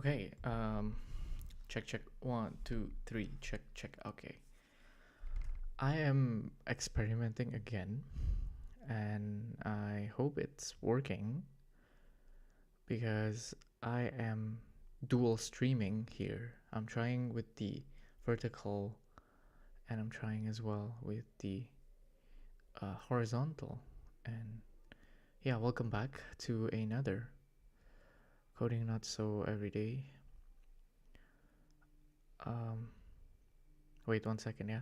Okay, check, check. One, two, three, check, check. Okay. I am experimenting again, and I hope it's working because I am dual streaming here. I'm trying with the vertical, and I'm trying as well with the horizontal. And yeah, welcome back to another Coding Not So Everyday. Um, Wait 1 second, yeah.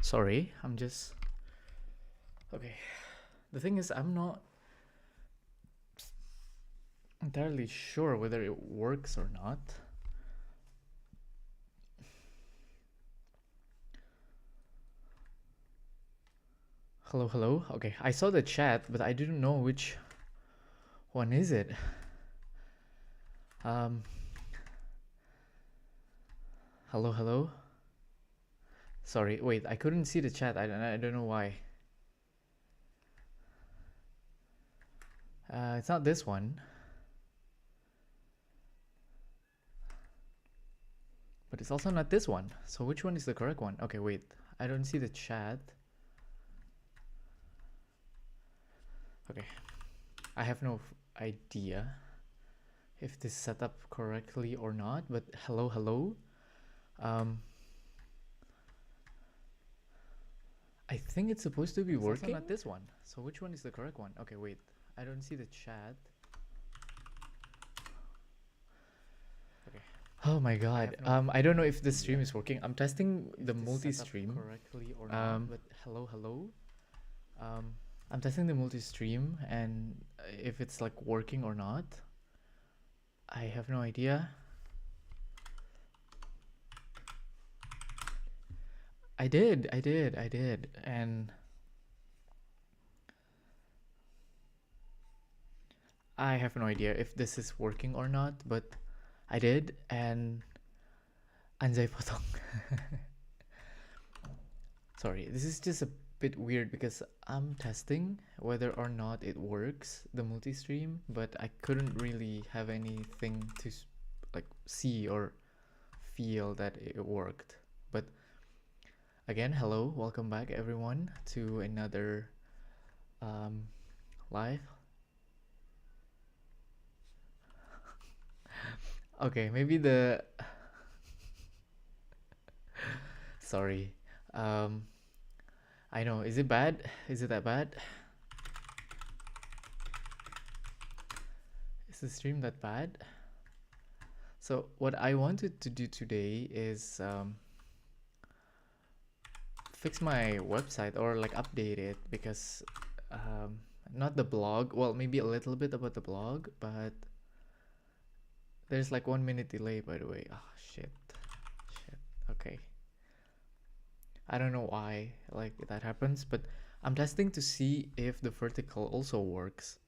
Sorry, I'm just okay. The thing is, I'm not entirely sure whether it works or not. Hello, hello. Okay, I saw the chat, but I didn't know which one is it. Hello, hello. Sorry, wait, I couldn't see the chat. I don't know why. It's not this one. But it's also not this one. So which one is the correct one? Okay, wait. I don't see the chat. Okay. I have no idea if this is set up correctly or not, but hello, hello. I think it's supposed to be working. It's also not this one. So which one is the correct one? Okay, wait. I don't see the chat. Okay. Oh my god. I don't know if the stream is working. I'm testing the multi-stream correctly or not, but hello, hello. I'm testing the multi-stream, and if it's like working or not, I have no idea. I did, and I have no idea if this is working or not, but I did, and Anjay potong. Sorry, this is just a bit weird because I'm testing whether or not it works, the multi-stream, but I couldn't really have anything to like see or feel that it worked. But again, hello, welcome back everyone to another live. Okay, maybe the sorry. I know, is it bad? Is it that bad? Is the stream that bad? So what I wanted to do today is fix my website or like update it, because not the blog, well, maybe a little bit about the blog, but there's like 1 minute delay, by the way. Oh shit. Okay, I don't know why like that happens, but I'm testing to see if the vertical also works,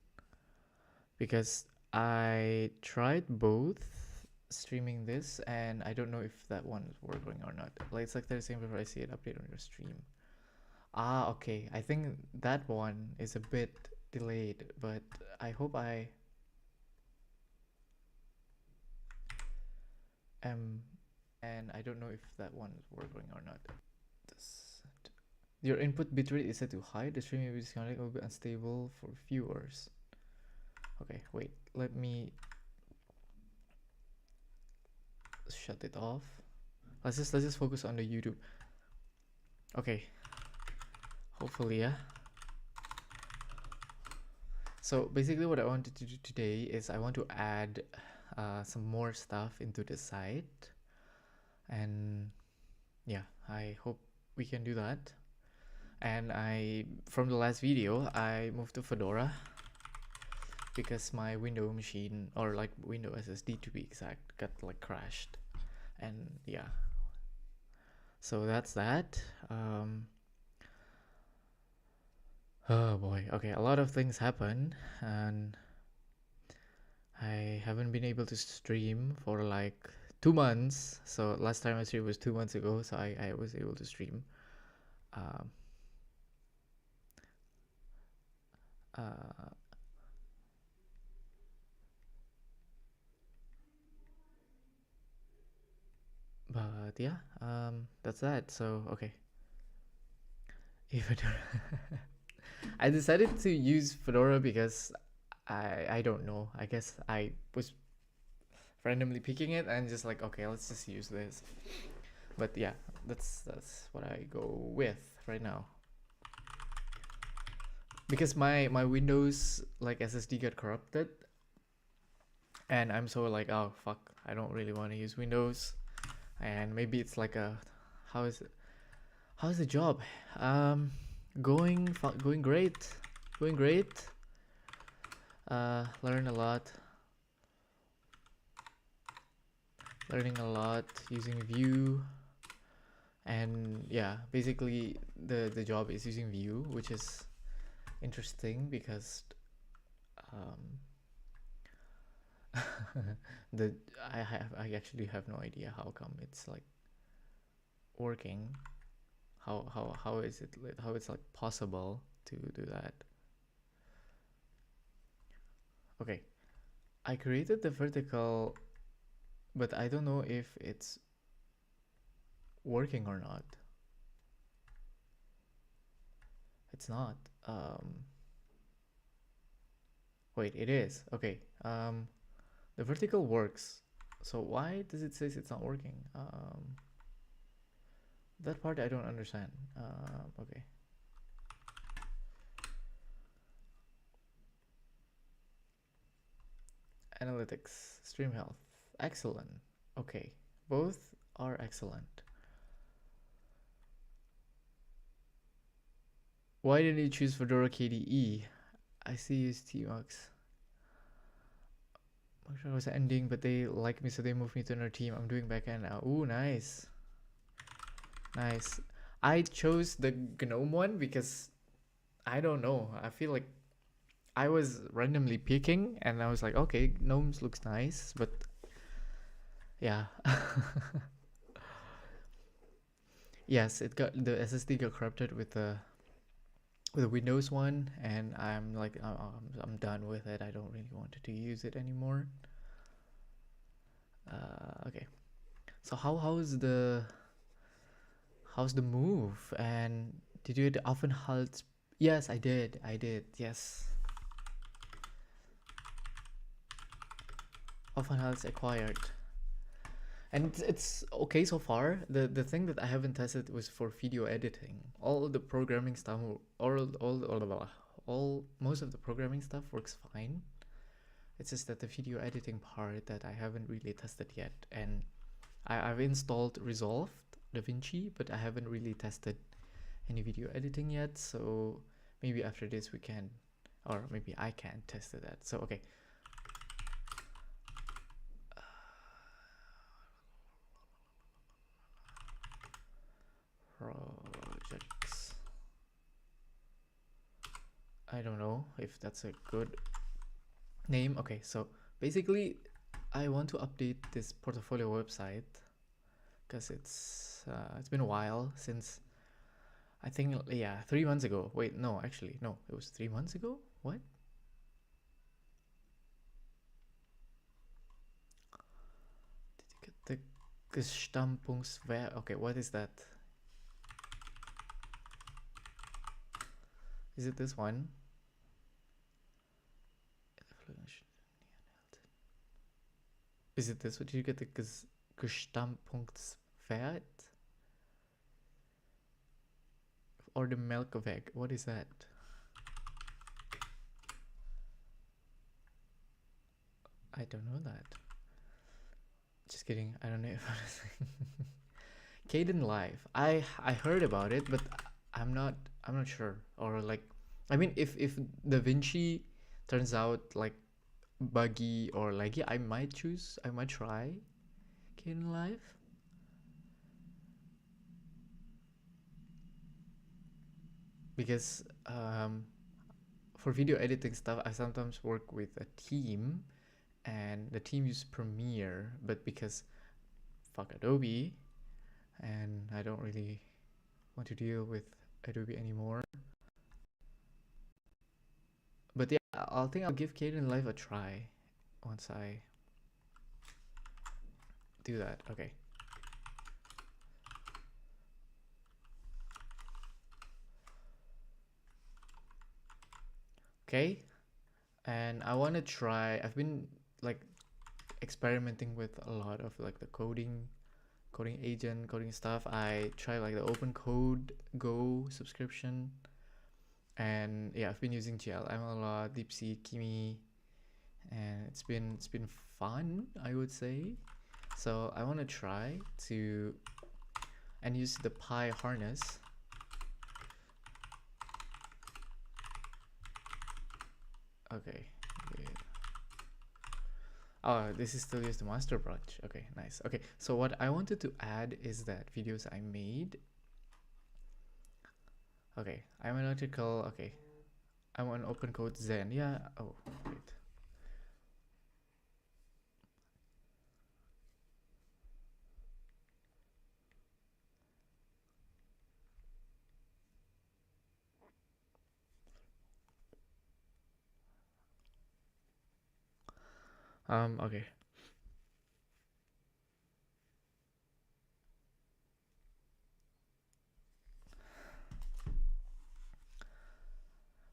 because I tried both streaming this and I don't know if that one is working or not. Like it's like they're saying before I see it update on your stream. Ah, okay, I think that one is a bit delayed, but I hope I am, and I don't know if that one is working or not. Your input bitrate is set to high. The stream may be disconnected, will be unstable for viewers. Okay, wait, let me shut it off. Let's just focus on the YouTube. Okay, hopefully, yeah. So basically what I wanted to do today is I want to add some more stuff into the site, and yeah, I hope we can do that. And from the last video, I moved to Fedora because my Windows machine, or like Windows SSD to be exact, got like crashed. And yeah, so that's that. Oh boy, okay, a lot of things happen, and I haven't been able to stream for like 2 months. So last time I streamed was 2 months ago, so I was able to stream. But yeah, that's that. So okay, Fedora. I decided to use Fedora because I don't know. I guess I was randomly picking it and just like, okay, let's just use this. But yeah, that's what I go with right now. Because my Windows like SSD got corrupted, and I'm so like, oh fuck, I don't really want to use Windows. And maybe it's like a, how How's the job? Going going great. Going great. Learn a lot. Learning a lot using Vue. And yeah, basically the job is using Vue, which is interesting because the I actually have no idea how come it's like working. How is it, how it's like possible to do that? Okay, I created the vertical, but I don't know if it's working or not. It's not. Wait, it is. Okay. The vertical works. So why does it say it's not working? That part I don't understand. Okay. Analytics, stream health, excellent. Okay, both are excellent. Why didn't you choose Fedora KDE? I see you, T-Max. I was ending, but they like me, so they moved me to another team. I'm doing backend now. Ooh, nice. Nice. I chose the GNOME one because I don't know. I feel like I was randomly picking and I was like, okay, gnomes looks nice, but yeah. Yes, it got the SSD got corrupted with the Windows one, and I'm like, I'm done with it. I don't really want to use it anymore. Okay, so how's the move? And did you often halt? Yes, I did. Yes. Offenhalt's acquired. And it's okay so far. The thing that I haven't tested was for video editing. All the programming stuff, all most of the programming stuff works fine. It's just that the video editing part that I haven't really tested yet. And I've installed Resolve DaVinci, but I haven't really tested any video editing yet. So maybe after this we can, or maybe I can test that. So okay. Projects. I don't know if that's a good name. Okay, so basically I want to update this portfolio website because it's been a while since, I think, yeah, 3 months ago. Wait, no, actually no, it was 3 months ago. What? Did you get the Gestampungswerk? Okay, what is that? Is it this one? Is it this? What did you get the Gestampungswert? Or the Melkweg? What is that? I don't know that. Just kidding. I don't know if Kdenlive. I heard about it, but I'm not sure. Or like, I mean, if DaVinci turns out like buggy or laggy, I might try Kdenlive. Because for video editing stuff, I sometimes work with a team, and the team uses Premiere, but because fuck Adobe, and I don't really want to deal with Adobe anymore. But yeah, I'll give Kdenlive a try once I do that. Okay. Okay. And I want to try, I've been like experimenting with a lot of like the coding agent, coding stuff. I try like the Open Code Go subscription. And yeah, I've been using GLM a lot, DeepSeek, Kimi, and it's been fun, I would say. So I want to try to and use the Pi harness Okay. Yeah. Oh, this is still just the master branch. Okay, nice. Okay, so what I wanted to add is that videos I made. Okay, I'm an article. Okay, I'm on open code Zen. Yeah. Oh, wait. Okay.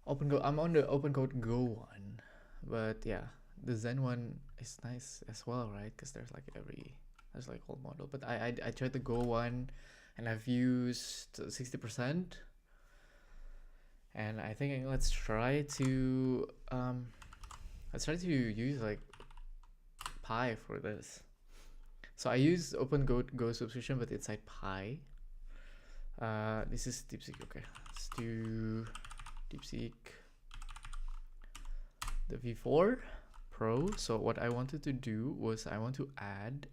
Open Go. I'm on the open code Go one, but yeah, the Zen one is nice as well, right? Because there's like whole model. But I tried the Go one, and I've used 60%, and I think let's try to use like Pi for this. So I use Open Go subscription, but inside Pi. This is DeepSeek. Okay, let's do DeepSeek the V4 Pro. So what I wanted to do was I want to add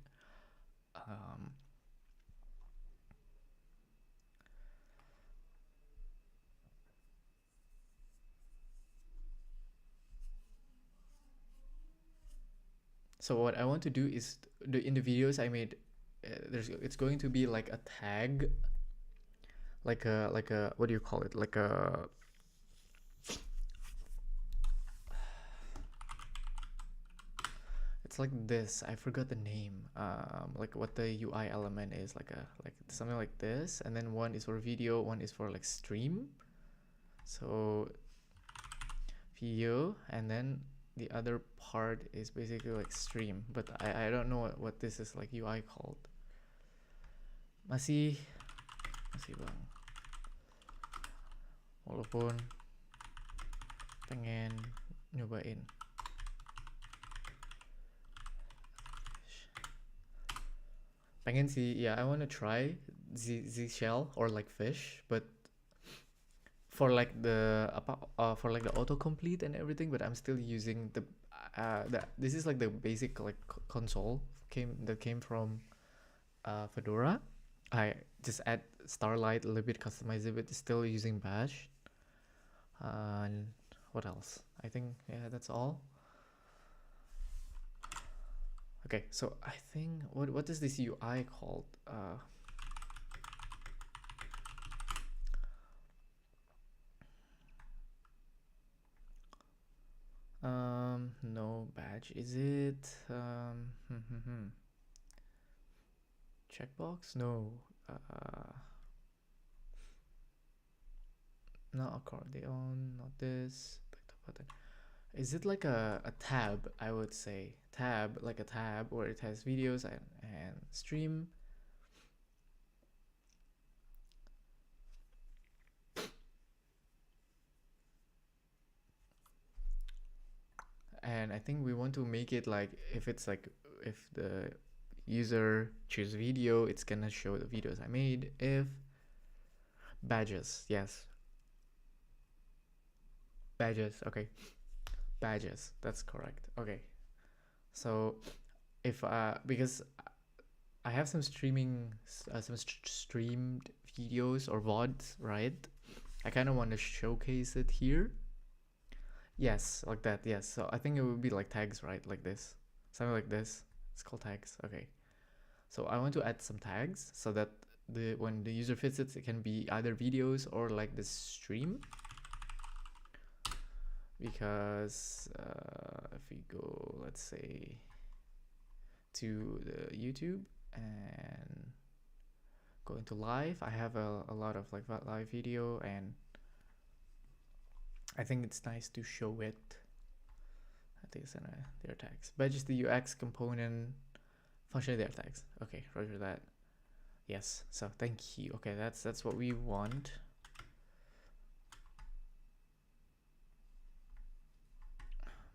so what I want to do is in the videos I made, it's going to be like a tag, like a what do you call it? Like a it's like this. I forgot the name. Like what the UI element is, like something like this, and then one is for video, one is for like stream. So video, and then the other part is basically like stream, but I don't know what this is like UI called. Masih bang, walaupun pengen nyobain. Pengen sih, yeah, I want to try Z shell or like fish, but for like the for like the autocomplete and everything, but I'm still using the this is like the basic like console that came from Fedora. I just add Starlight a little bit, customize it, but still using Bash. And what else? I think yeah, that's all. Okay, so I think what is this UI called? No badge. Is it checkbox? No. Not accordion, not this. Button. Is it like a tab? I would say tab, like a tab where it has videos and stream. And I think we want to make it like if the user choose video, it's gonna show the videos I made. If badges, yes, badges. Okay, badges. That's correct. Okay, so if because I have some streaming, some streamed videos or VODs, right? I kind of want to showcase it here. Yes, like that. Yes. So I think it would be like tags, right? Like this, something like this. It's called tags. Okay. So I want to add some tags so that when the user visits, it can be either videos or like the stream. Because if we go, let's say, to the YouTube and go into live, I have a lot of like live video, and I think it's nice to show it. I think it's in their tags. But just the UX component function their tags. Okay, roger that. Yes. So thank you. Okay, that's what we want.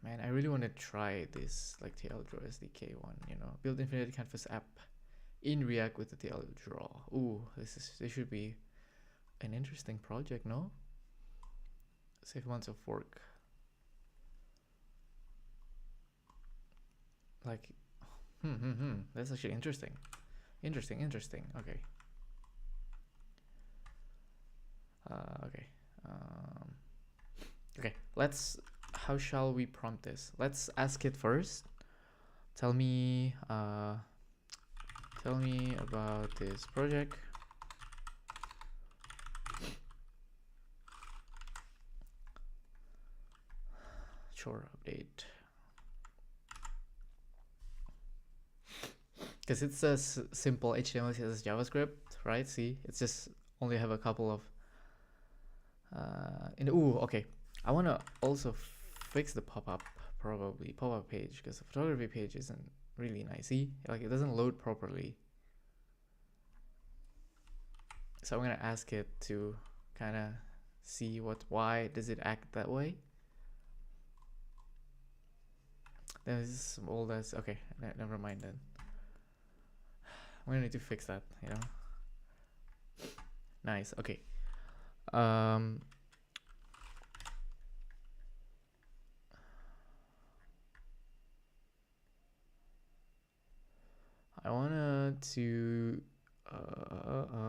Man, I really want to try this like TLDraw SDK one. Build Infinity Canvas app in React with the TLDraw. Ooh, this should be an interesting project, no? Save months of work. like, that's actually interesting. Interesting. Okay. Okay. Okay. How shall we prompt this? Let's ask it first. Tell me about this project. Sure, update. Because it's a simple HTML, CSS, JavaScript, right? See, it's just only have a couple of okay. I want to also fix the pop-up page, because the photography page isn't really nice. See, like, it doesn't load properly. So I'm gonna ask it to kind of see why does it act that way. There's all this. Okay, never mind then. I'm gonna need to fix that, you know. Nice. Okay. I wanted to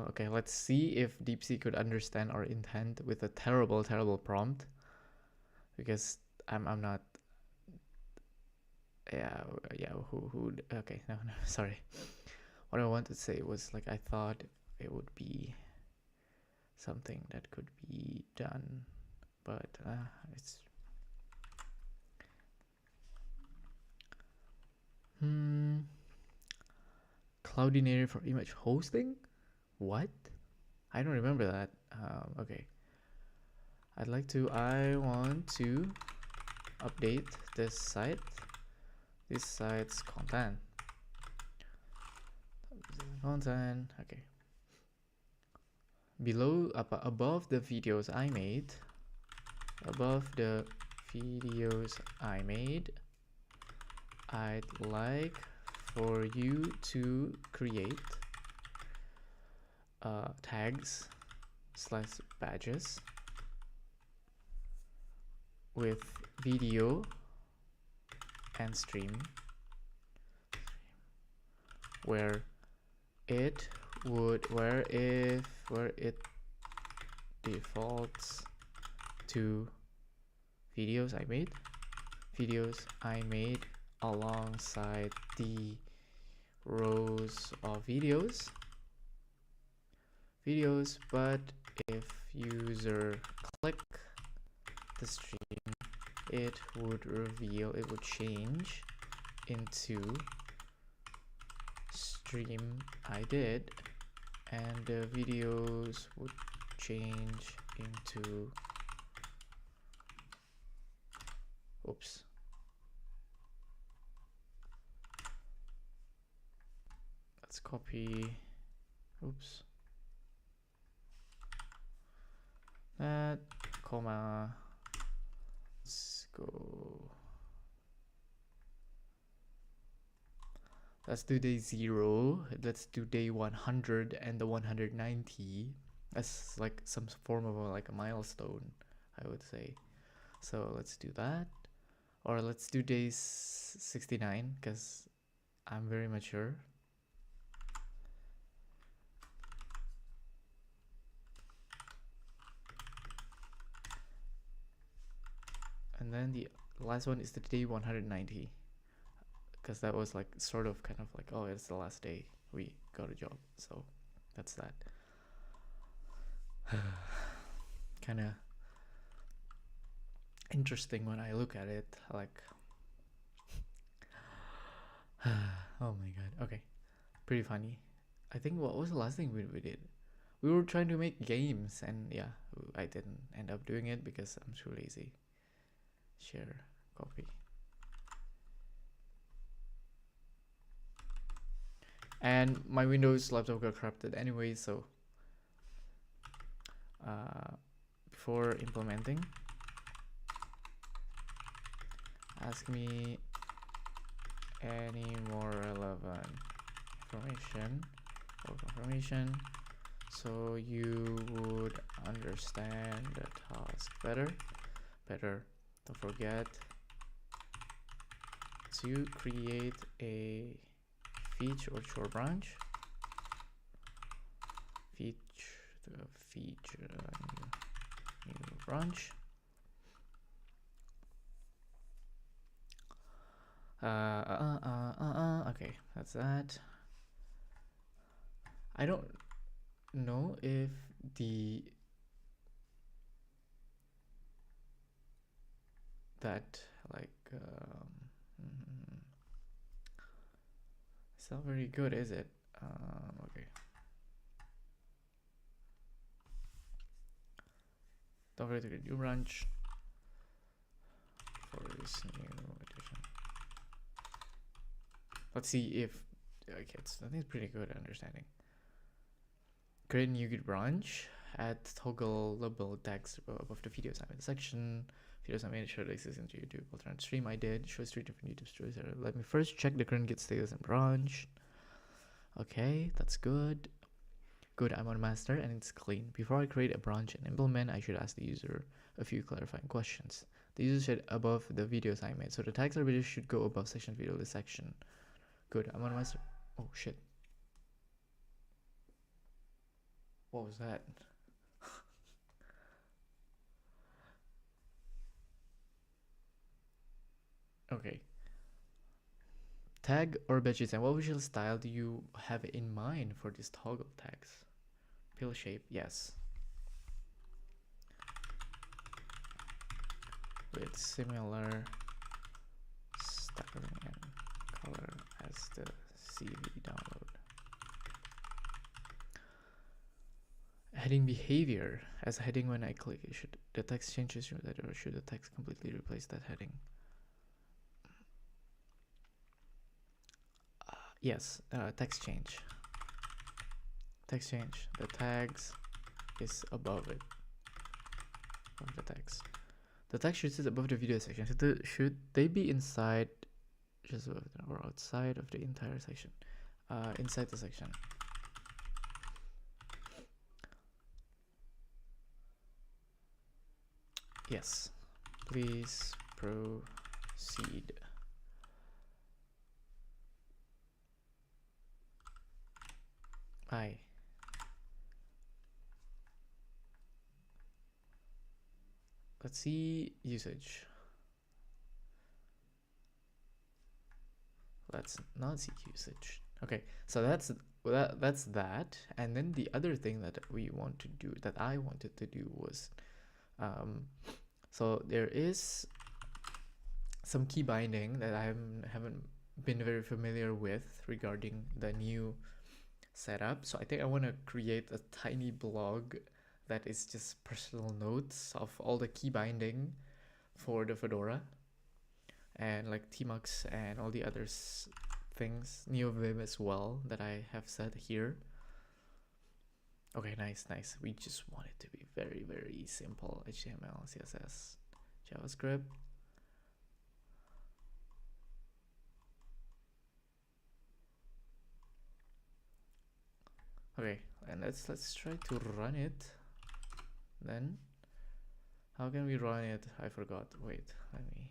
okay, let's see if DeepSeek could understand our intent with a terrible prompt, because I'm not. Yeah, who okay, no, sorry. What I wanted to say was, like, I thought it would be something that could be done, but it's Cloudinator for image hosting. What? I don't remember that. Okay, I want to update this site's content. Okay. Above the videos I made, I'd like for you to create tags / badges with video and stream, where it defaults to videos I made alongside the rows of videos, but if user click the stream, it would change into stream I did, and the videos would change into oops. Let's copy that, comma, let's go. Let's do day 0. Let's do day 100 and the 190. That's like some form of a milestone, I would say. So let's do that. Or let's do day 69, because I'm very mature. And then the last one is the day 190, because that was like sort of kind of like, oh, it's the last day we got a job. So that's that. Kind of interesting when I look at it, like oh my god. Okay, pretty funny. I think, what was the last thing we did? We were trying to make games, and yeah, I didn't end up doing it because I'm too lazy. Share, copy. And my Windows laptop got corrupted anyway, so before implementing, ask me any more relevant information so you would understand the task better. Don't forget to create a feature or chore branch. Feature new branch. Okay, that's that. I don't know if it's not very good, is it? Okay. Don't forget to get new branch for this new edition. Let's see if I think it's pretty good at understanding. Create a new Git branch. Add toggleable text above the video assignment section. Video assignment should exist into YouTube alternate stream. I did. Shows 3 different YouTube streams. Let me first check the current Git status and branch. Okay, that's good. Good, I'm on master and it's clean. Before I create a branch and implement, I should ask the user a few clarifying questions. The user said above the video assignment, so the tags or video should go above section video list section. Good, I'm on master. Oh shit. What was that? Okay. Tag or badges, and what visual style do you have in mind for these toggle tags? Pill shape, yes. With similar styling and color as the CV download. Heading behavior. As a heading when I click, should the text changes or should the text completely replace that heading? Yes, text change. Text change. The tags is above it. Above the text. The text should sit above the video section. Should they be inside, just above or outside of the entire section? Inside the section. Yes. Please proceed. Hi. Let's see usage. Let's not see usage. Okay, so that's that. And then the other thing that we want to do, that I wanted to do, was so there is some key binding that I haven't been very familiar with regarding the new setup. So I think I want to create a tiny blog that is just personal notes of all the key binding for the Fedora and like Tmux and all the other things, NeoVim as well, that I have set here. Okay, nice. We just want it to be very, very simple. HTML, CSS, JavaScript. Okay, and let's try to run it. Then how can we run it? I forgot. Wait, let me.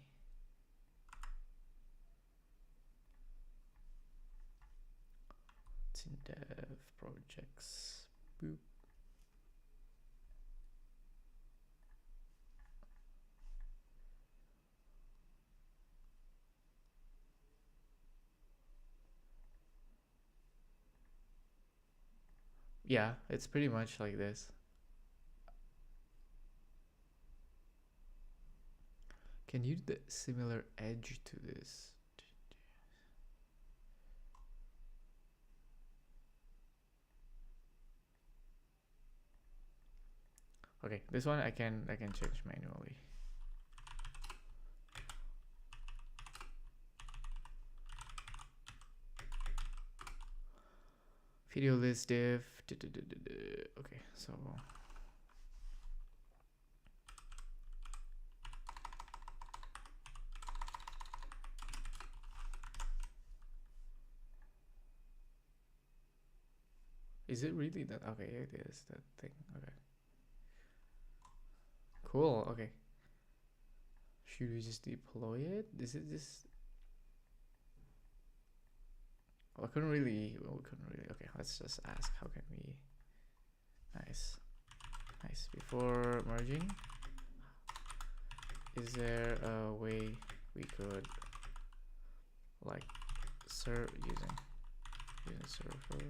It's in dev projects. Boop. Yeah, it's pretty much like this. Can you do the similar edge to this? Okay, this one I can change manually. Video list div. Okay, so is it really that? Okay, it is that thing. Okay, cool. Okay, should we just deploy it? Is it this? Well, I couldn't really. Well, we couldn't really. Okay, let's just ask. How can we? Nice, nice. Before merging, is there a way we could like serve using server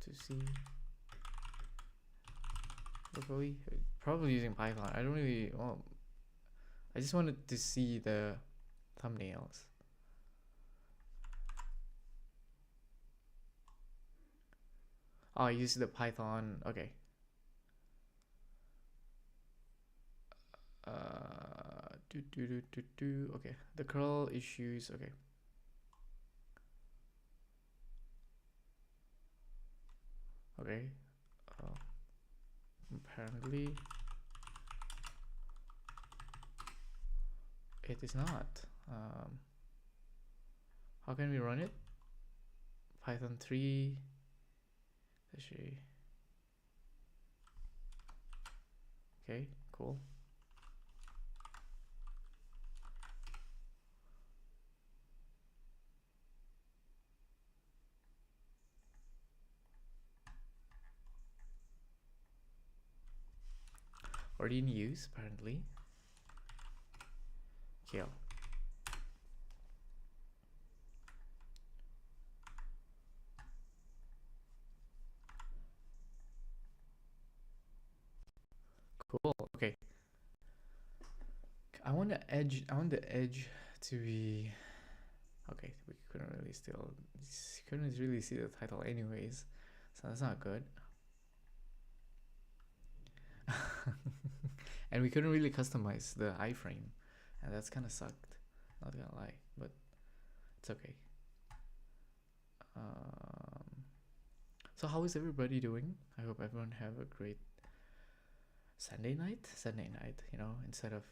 to see locally? Probably using Python. I don't really. Well, I just wanted to see the thumbnails. Oh, I use the Python. Okay. Okay, the curl issues. Okay. Okay. Apparently, it is not. How can we run it? Python 3. Actually. Okay, cool. Already in use, apparently. Kill. Cool. Okay. I want the edge to be. Okay, we couldn't really see the title anyways, so that's not good. And we couldn't really customize the iframe, and that's kind of sucked, not gonna lie, but it's okay. So how is everybody doing? I hope everyone have a great Sunday night, you know, instead of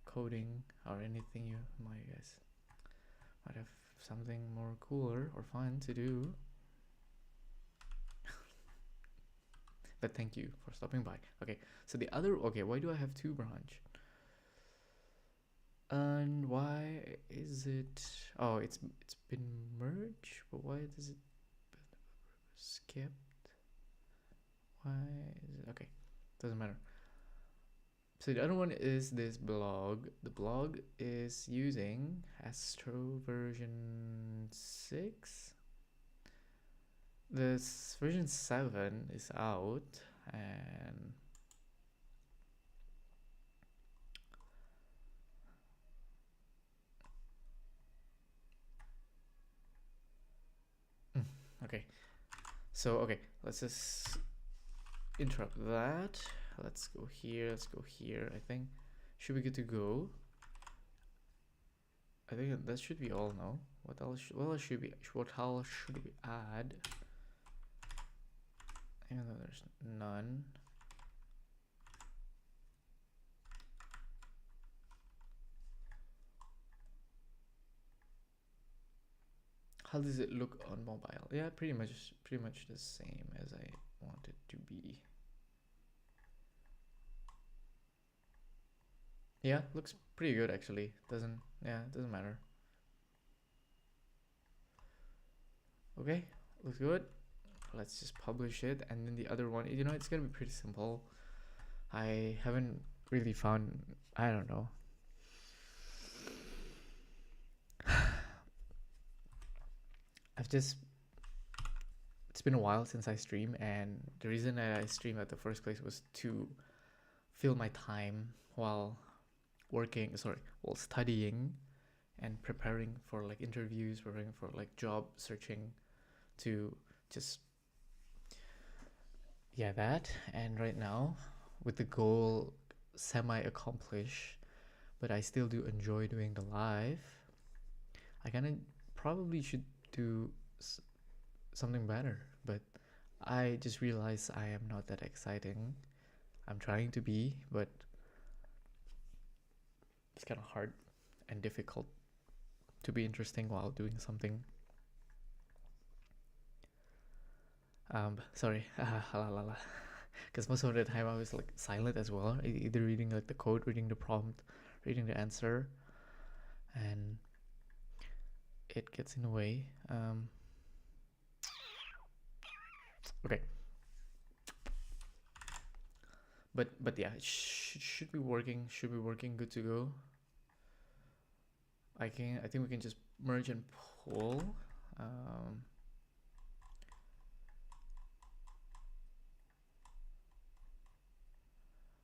coding or anything. You might have something more cooler or fun to do. But thank you for stopping by. Okay, so the other, okay, why do I have 2 branch? And why is it, oh, it's been merged, but why does it skipped? Why is it, okay, doesn't matter. So the other one is this blog. The blog is using Astro version 6. This version 7 is out, and okay, so okay, let's just interrupt that. Let's go here, I think should be good to go. I think that should be all now. What else should we add? Even though there's none. How does it look on mobile? Yeah, pretty much the same as I want it to be. Yeah, looks pretty good actually. Doesn't matter. Okay, looks good. Let's just publish it, and then the other one, you know, it's gonna be pretty simple. I haven't really found, I don't know. It's been a while since I stream, and the reason that I streamed at the first place was to fill my time while studying and preparing for like interviews, preparing for like job searching, to just that. And right now, with the goal semi-accomplished, but I still do enjoy doing the live, I kind of probably should do something better, but I just realized I am not that exciting. I'm trying to be, but it's kind of hard and difficult to be interesting while doing something. Sorry, because most of the time I was like silent as well, either reading like the code, reading the prompt, reading the answer, and it gets in the way. Okay. But yeah, it should be working. Should be working. Good to go. I think we can just merge and pull.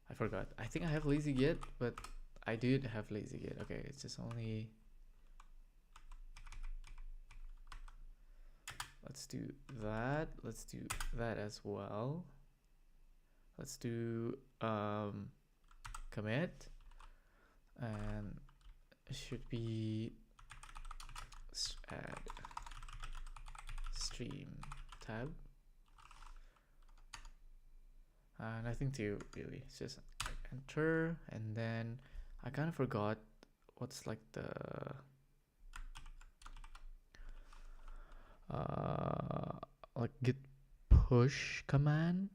I forgot. I think I have lazy git, but I did have lazy git. Okay, it's just only. Let's do that. Let's do that as well. Let's do commit, and it should be add stream tab. Nothing to really. It's just enter, and then I kind of forgot what's like the like git push command.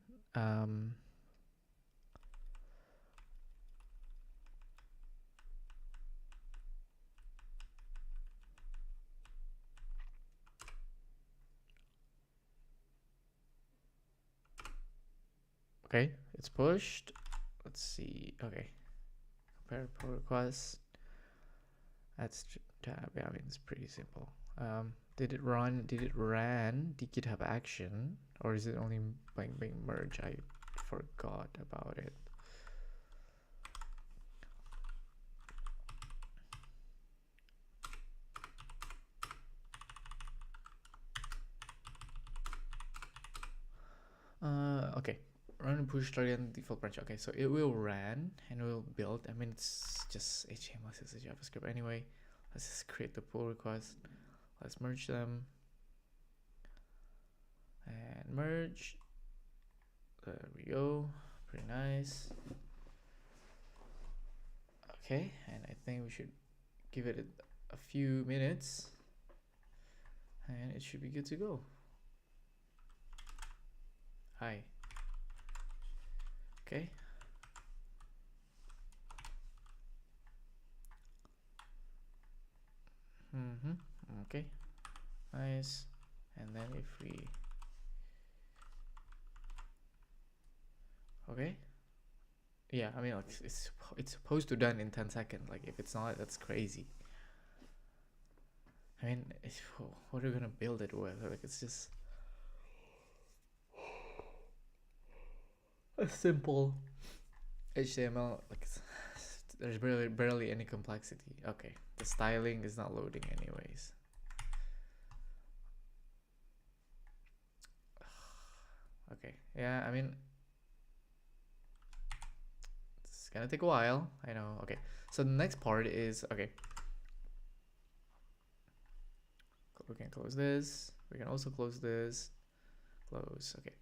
Okay, it's pushed. Let's see. Okay, compare pull request. That's tab. Yeah, I mean it's pretty simple. Did it run? Did it ran the GitHub action, or is it only like being merged? I forgot about it. Okay, run and push target default branch. Okay, so it will run and will build. I mean, it's just HTML, it's a JavaScript anyway. Let's just create the pull request. Let's merge them and merge. There we go. Pretty nice. Okay, and I think we should give it a few minutes, and it should be good to go. Hi. Okay. Okay. Nice. And then if we okay. Yeah, I mean like it's supposed to done in 10 seconds. Like if it's not, that's crazy. I mean, what are we gonna build it with? Like it's just a simple HTML. Like there's barely any complexity. Okay, the styling is not loading anyways. Okay, yeah, I mean it's gonna take a while. I know. Okay, so the next part is okay. We can close this. We can also close this. Close. Okay.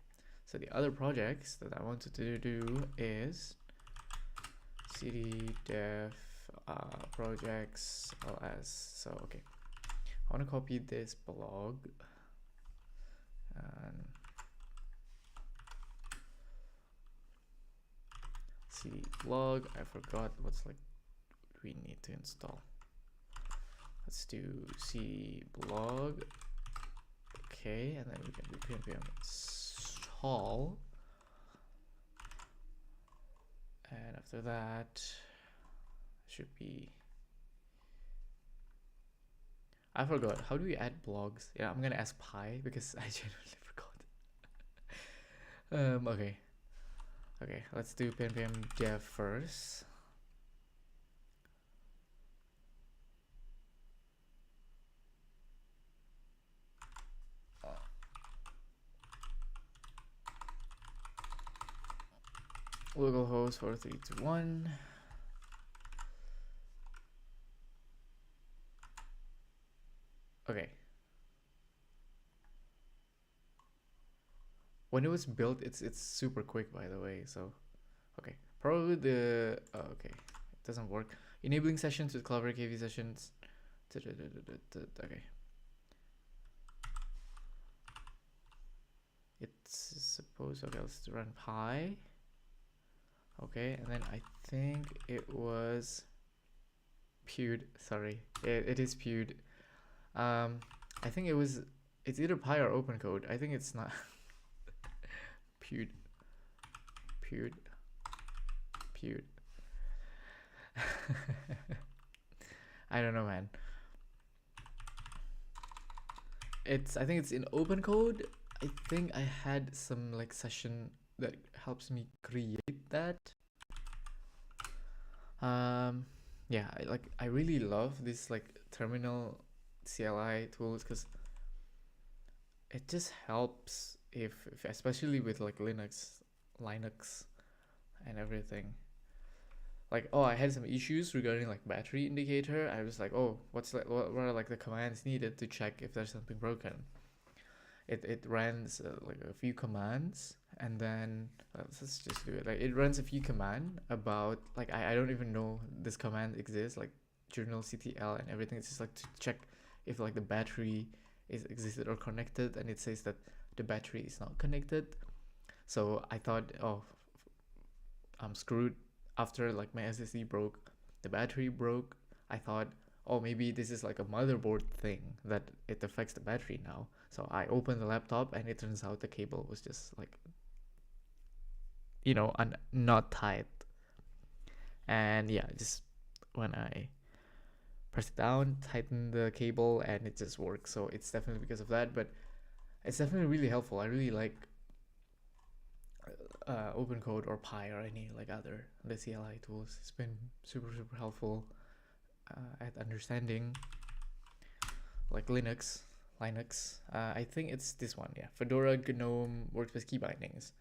So the other projects that I wanted to do is cd dev projects ls. So okay, I want to copy this blog and cd blog. I forgot what's like we need to install. Let's do cd blog. Okay, and then we can do npm install, and after that should be, I forgot, how do we add blogs? Yeah, I'm gonna ask Pi because I genuinely forgot. Okay, let's do npm dev first. Localhost 4321. Okay. When it was built, it's super quick, by the way. So, okay, probably the okay, it doesn't work. Enabling sessions with Clover KV sessions. Okay. It's supposed. Okay, let's run Pi. Okay, and then I think it was Pewed. Sorry, it is Pewed. I think it's either Pi or OpenCode. I think it's not Pewd, Pewd, Pewd. I don't know, man. I think it's in OpenCode. I think I had some like session that helps me create that. Yeah, I really love this like terminal CLI tools because it just helps if especially with like Linux and everything. Like, oh, I had some issues regarding like battery indicator. I was like, oh, what are like the commands needed to check if there's something broken. It runs like a few commands, and then let's just do it. Like it runs a few command about like I don't even know this command exists, like journalctl and everything. It's just like to check if like the battery is existed or connected, and it says that the battery is not connected. So I thought, oh, I'm screwed. After like my SSD broke, the battery broke, I thought, oh, maybe this is like a motherboard thing that it affects the battery now. So I opened the laptop, and it turns out the cable was just like, not tight. And yeah, just when I press it down, tighten the cable, and it just works. So it's definitely because of that, but it's definitely really helpful. I really like OpenCode or Pi or any like other the CLI tools. It's been super helpful at understanding like Linux. I think it's this one, yeah, Fedora GNOME Workspace key bindings.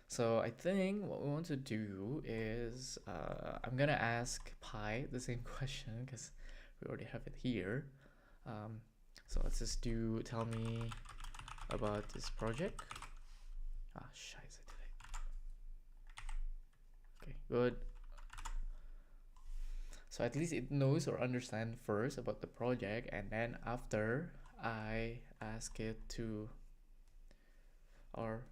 So I think what we want to do is I'm gonna ask Pi the same question because we already have it here. So let's just tell me about this project. Scheiße today. Okay, good. So at least it knows or understands first about the project, and then after I ask it to, or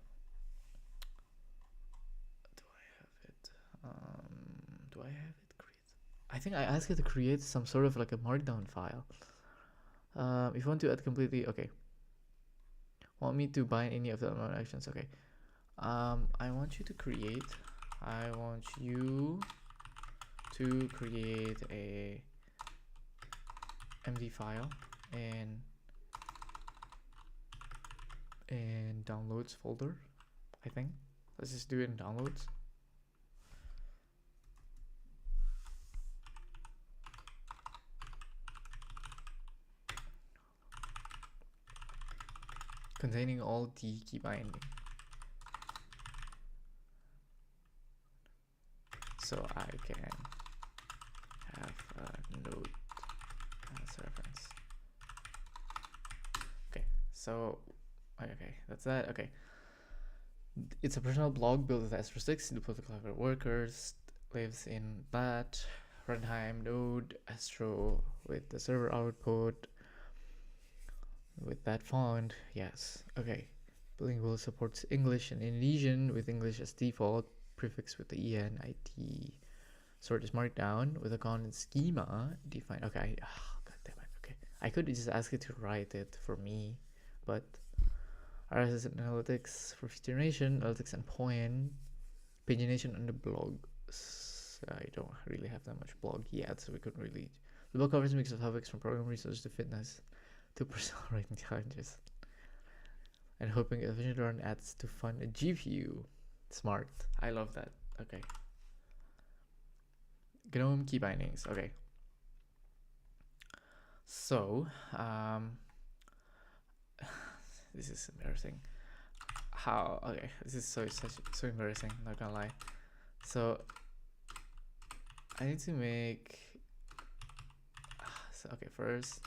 do I have it create? I think I ask it to create some sort of like a markdown file. If you want to add completely, okay. Want me to bind any of the actions? Okay. I want you to create a MD file in downloads folder. I think let's just do it in downloads. Containing all the key binding. So I can have a node as reference. Okay, so okay, that's that. Okay, it's a personal blog built with Astro6, deployed to collaborate workers, lives in that runtime node, Astro with the server output, with that font. Yes, okay. Bilingual supports English and Indonesian with English as default, prefix with the en, it, sort is markdown with a content schema defined. Okay, god damn it. Okay, I could just ask it to write it for me, but RSS analytics for feature generation, analytics and point, pagination on the blog. I don't really have that much blog yet, so we couldn't really. The blog covers a mix of topics from program research to fitness to personal writing challenges, and hoping efficient run ads to fund a GPU. Smart. I love that. Okay. GNOME key bindings. Okay. So, this is embarrassing. Okay, this is so embarrassing, not gonna lie. So, I need to make, okay, first,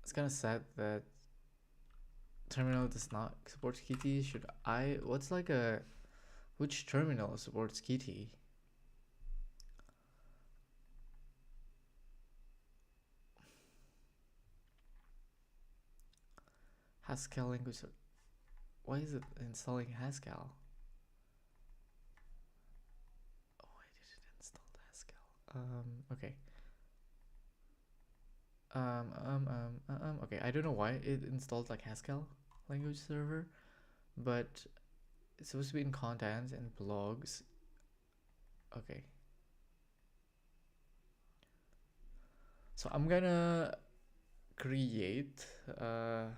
it's kind of sad that terminal does not support Kitty. Which terminal supports Kitty? Haskell language. Why is it installing Haskell? Oh, I didn't install Haskell. Okay. Okay, I don't know why it installed like Haskell language server, but it's supposed to be in contents and blogs. Okay. So I'm gonna create, okay.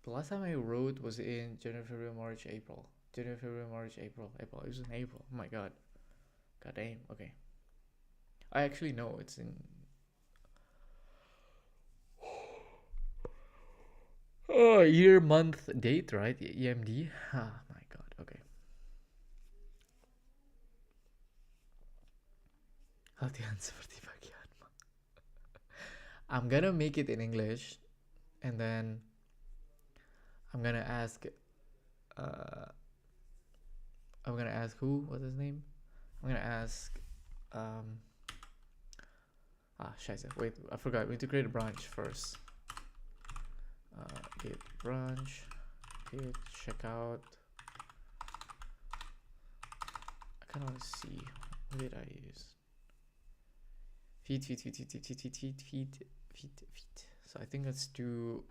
The last time I wrote was in January, February, March, April. January, February, March, April. April. It was in April. Oh my god. God damn. Okay. I actually know it's in. Oh, year, month, date, right? EMD. Ah, my god. Okay. Latihan seperti bagian. I'm gonna make it in English, and then I'm gonna ask. Uh, I'm gonna ask who? What's his name? I'm gonna ask. Um. Scheiße. Wait, I forgot. We need to create a branch first. Git branch. Git checkout. I kind of want to see. What did I use? Feed. So I think let's do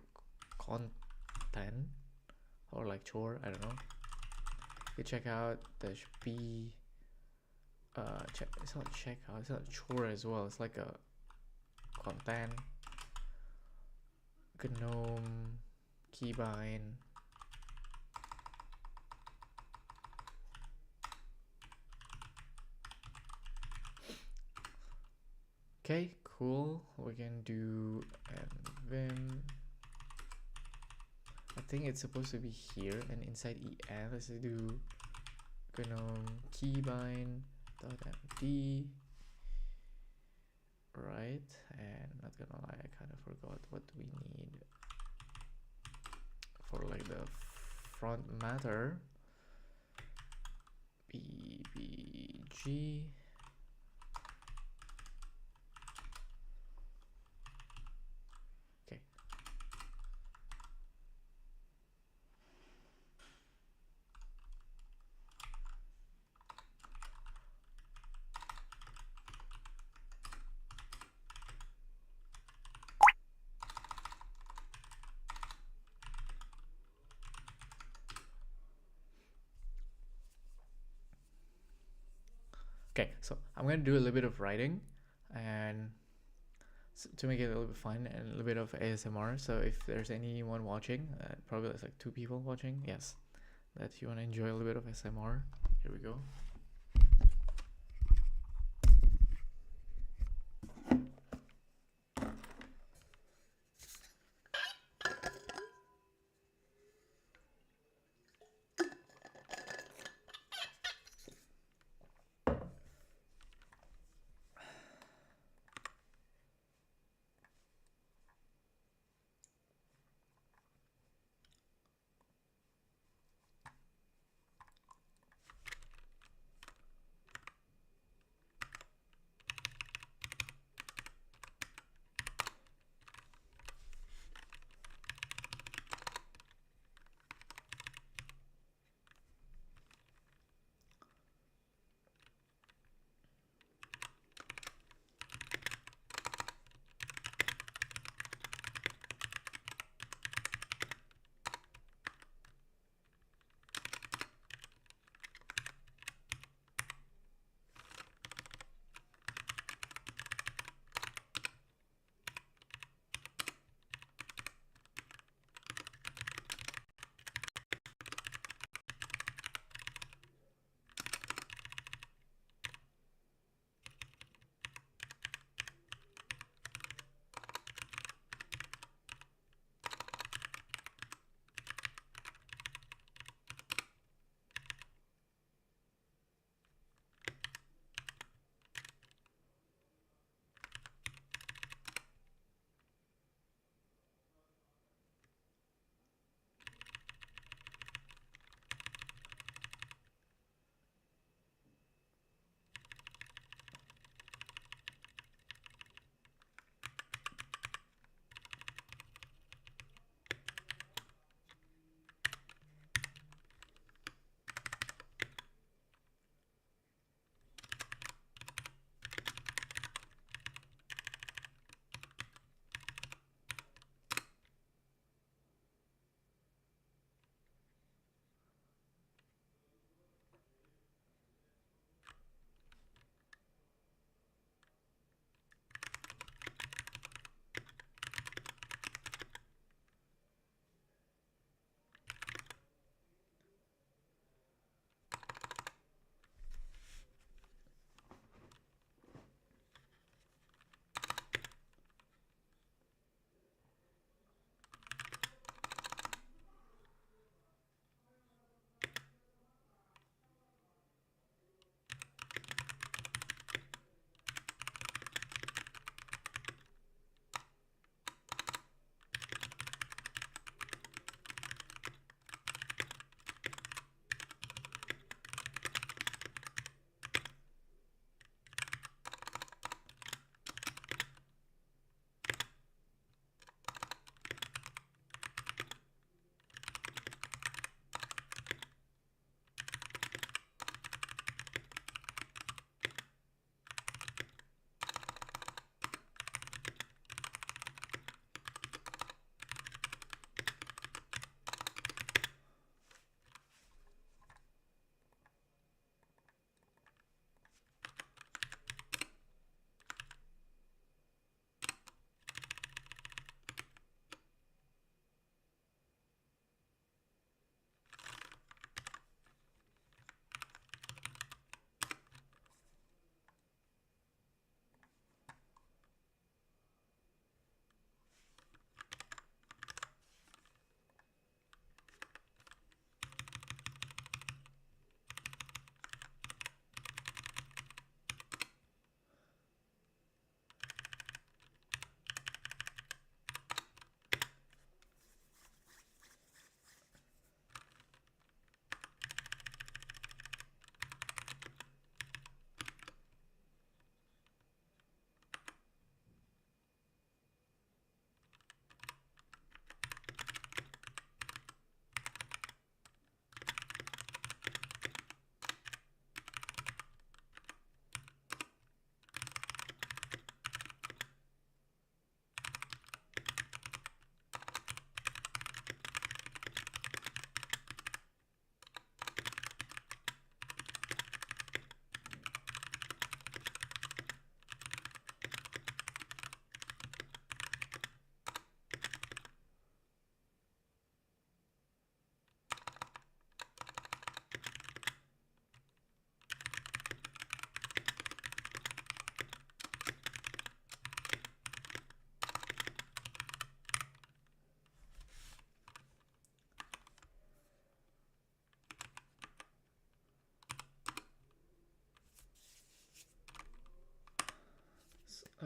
content or like chore. I don't know. Git checkout. There should be. It's not checkout. It's not chore as well. It's like a content. GNOME keybind. Okay, cool. We can do vim. I think it's supposed to be here, and inside en let's do GNOME keybind.md. Right, and not gonna lie, I kind of forgot what we need for like the front matter. bbg. Okay. Okay, so I'm gonna do a little bit of writing and to make it a little bit fun and a little bit of ASMR. So if there's anyone watching, probably there's like 2 people watching, yes, that you want to enjoy a little bit of ASMR, here we go.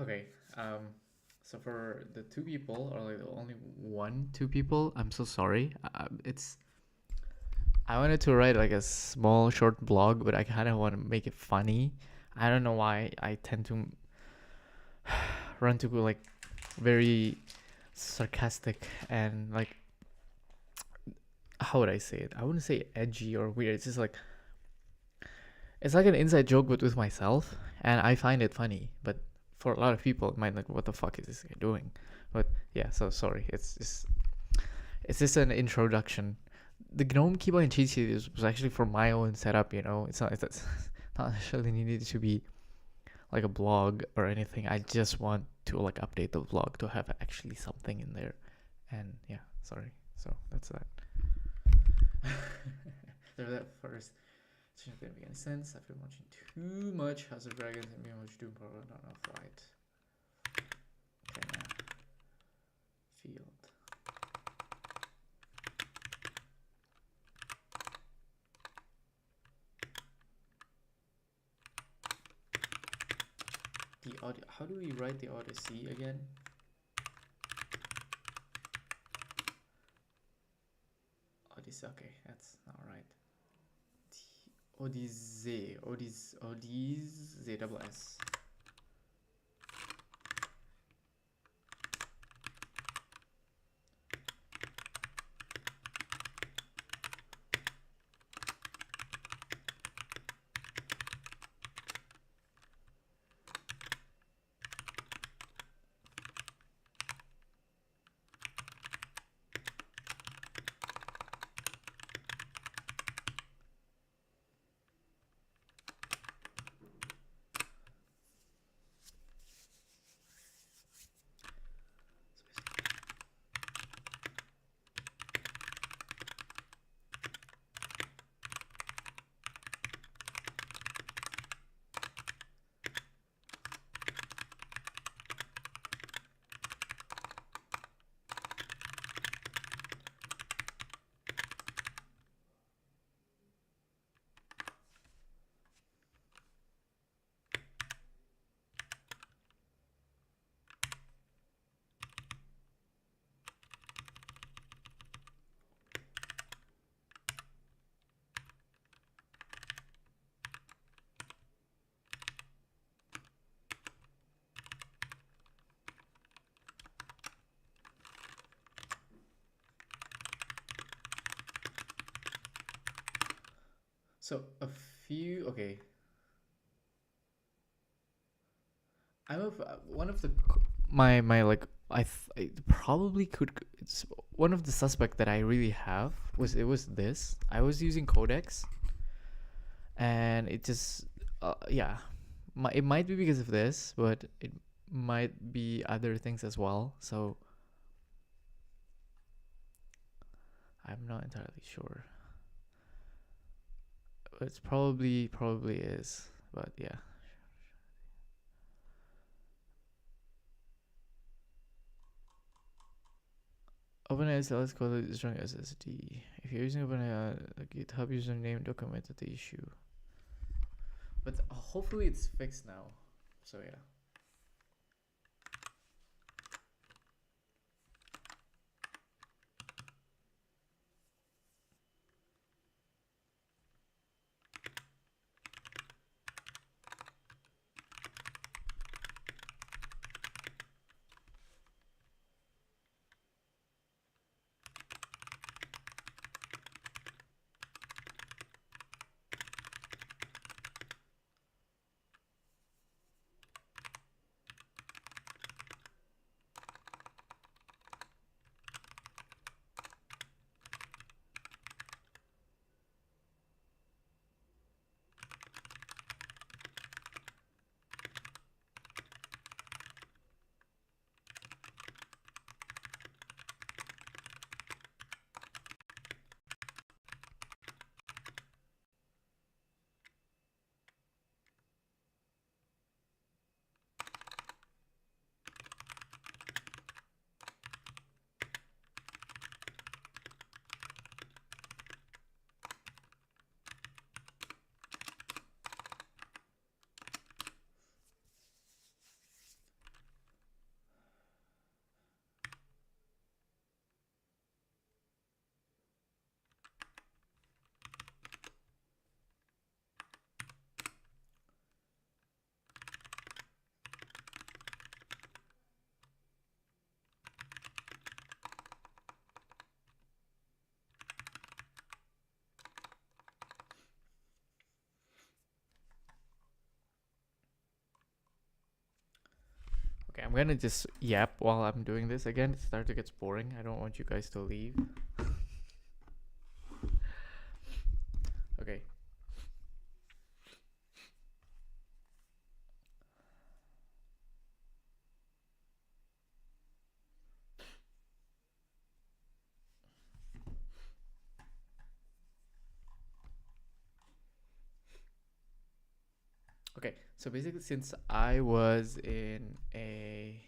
Okay. So for the two people, or like the only one, two people, I'm so sorry. It's I wanted to write like a small short blog, but I kind of want to make it funny. I don't know why I tend to run to like very sarcastic and like, how would I say it? I wouldn't say edgy or weird. It's just like it's like an inside joke but with myself, and I find it funny. But for a lot of people, it might like, what the fuck is this guy doing? But yeah, so sorry. It's just an introduction. The GNOME keyboard and cheat sheet was actually for my own setup. It's not necessarily needed to be like a blog or anything. I just want to like update the blog to have actually something in there. And yeah, sorry. So that's that. So that first. It didn't make any sense. I've been watching too much House of Dragons and being much Doom Power not enough light. Okay, now. Field. The audio. How do we write the Odyssey again? Odyssey. Okay, that's not right. Odyssey. Odyssey. Double S. So a few. Okay. I'm of one of the my like I probably could. It's one of the suspect that I really have was this. I was using Codex, and it just yeah, it might be because of this, but it might be other things as well. So I'm not entirely sure. It's probably is, but yeah. OpenAI is let's call it strong SSD. If you're using OpenAI, the GitHub username documented the issue. But hopefully it's fixed now. So yeah. I'm gonna just yap while I'm doing this again. It starts to get boring. I don't want you guys to leave. Okay. Okay, so basically, since I was in a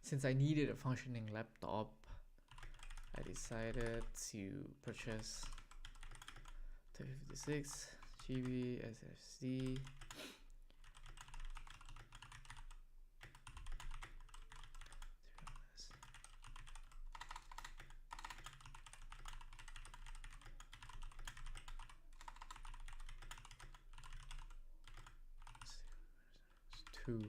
since I needed a functioning laptop, I decided to purchase 256 GB SSD. Two.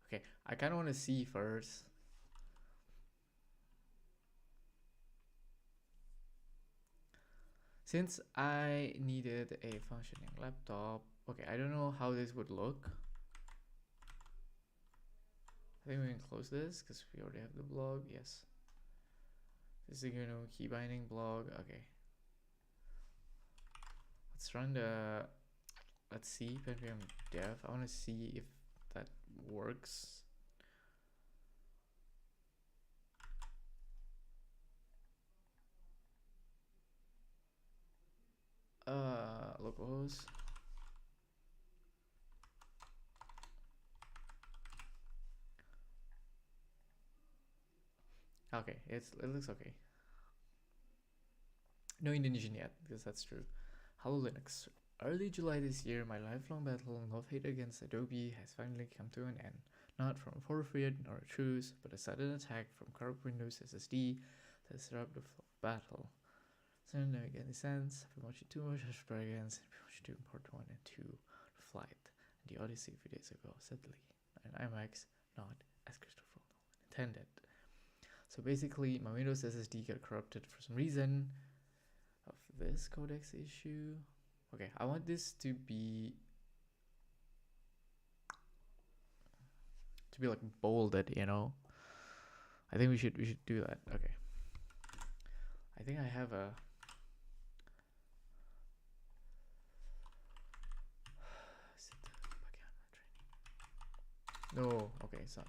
Okay, I kind of want to see first. Since I needed a functioning laptop, okay, I don't know how this would look. I think we can close this because we already have the blog. Yes. This is key binding blog. Okay. Let's run the. Let's see npm dev. I want to see if that works. Localhost. Okay, it looks okay. No Indonesian yet, because that's true. Hello Linux. Early July this year, my lifelong battle and love-hate against Adobe has finally come to an end. Not from a forfeit nor a truce, but a sudden attack from corrupt Windows SSD that disrupted the flow of battle. So it doesn't make any sense. I've been watching too much Hush Dragons and watched to import 1 and 2 to Flight and the Odyssey a few days ago, sadly. And IMAX, not as Christopher Nolan intended. So basically, my Windows SSD got corrupted for some reason of this codecs issue. Okay, I want this to be like bolded, you know. I think we should do that. Okay. I think I have a no, okay, it's not.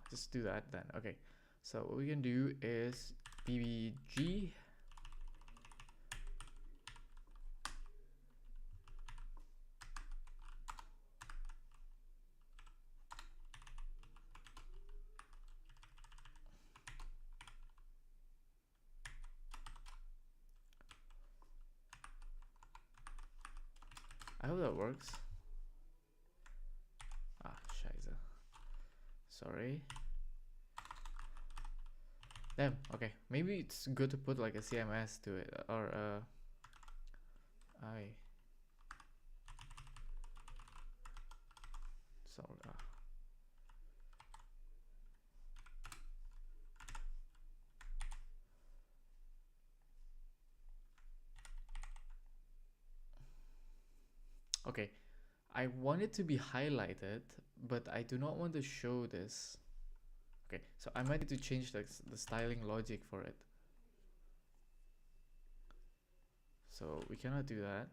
Just do that then. Okay. So what we can do is bbg I hope that works. Scheiße. Sorry. Damn, okay. Maybe it's good to put like a CMS to it, or okay. I want it to be highlighted, but I do not want to show this. Okay, so I might need to change the styling logic for it. So we cannot do that.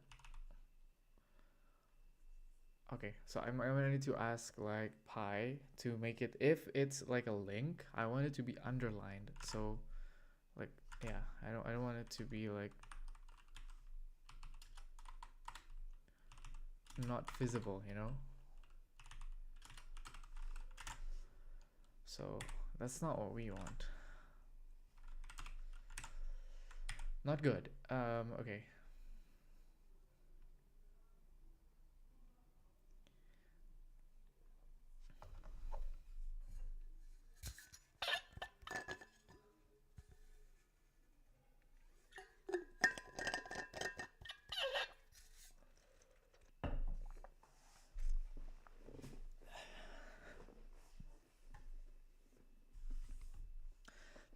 Okay, so I might need to ask like pi to make it, if it's like a link, I want it to be underlined. So like, yeah, I don't want it to be like not visible, you know. So that's not what we want. Not good. Okay.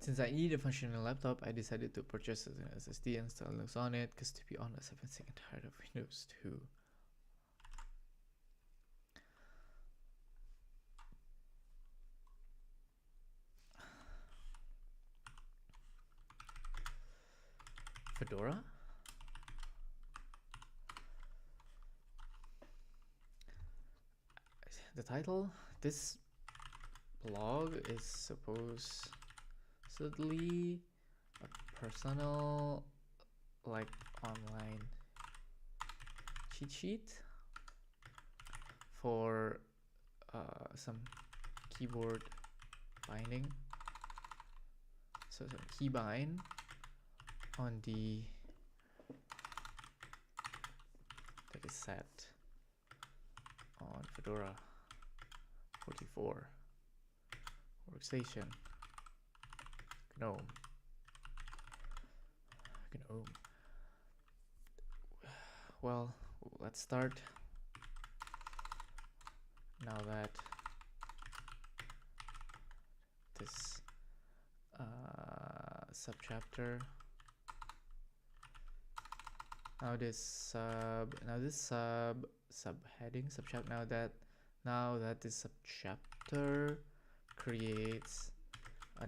Since I need a functional laptop, I decided to purchase an SSD and install Linux on it, because to be honest, I've been sick and tired of Windows 2. Fedora? The title? This blog is supposedly a personal, like, online cheat sheet for some keyboard binding. So some keybind on the that is set on Fedora 44 workstation GNOME. Well, let's start now that this subchapter, now that this subchapter creates a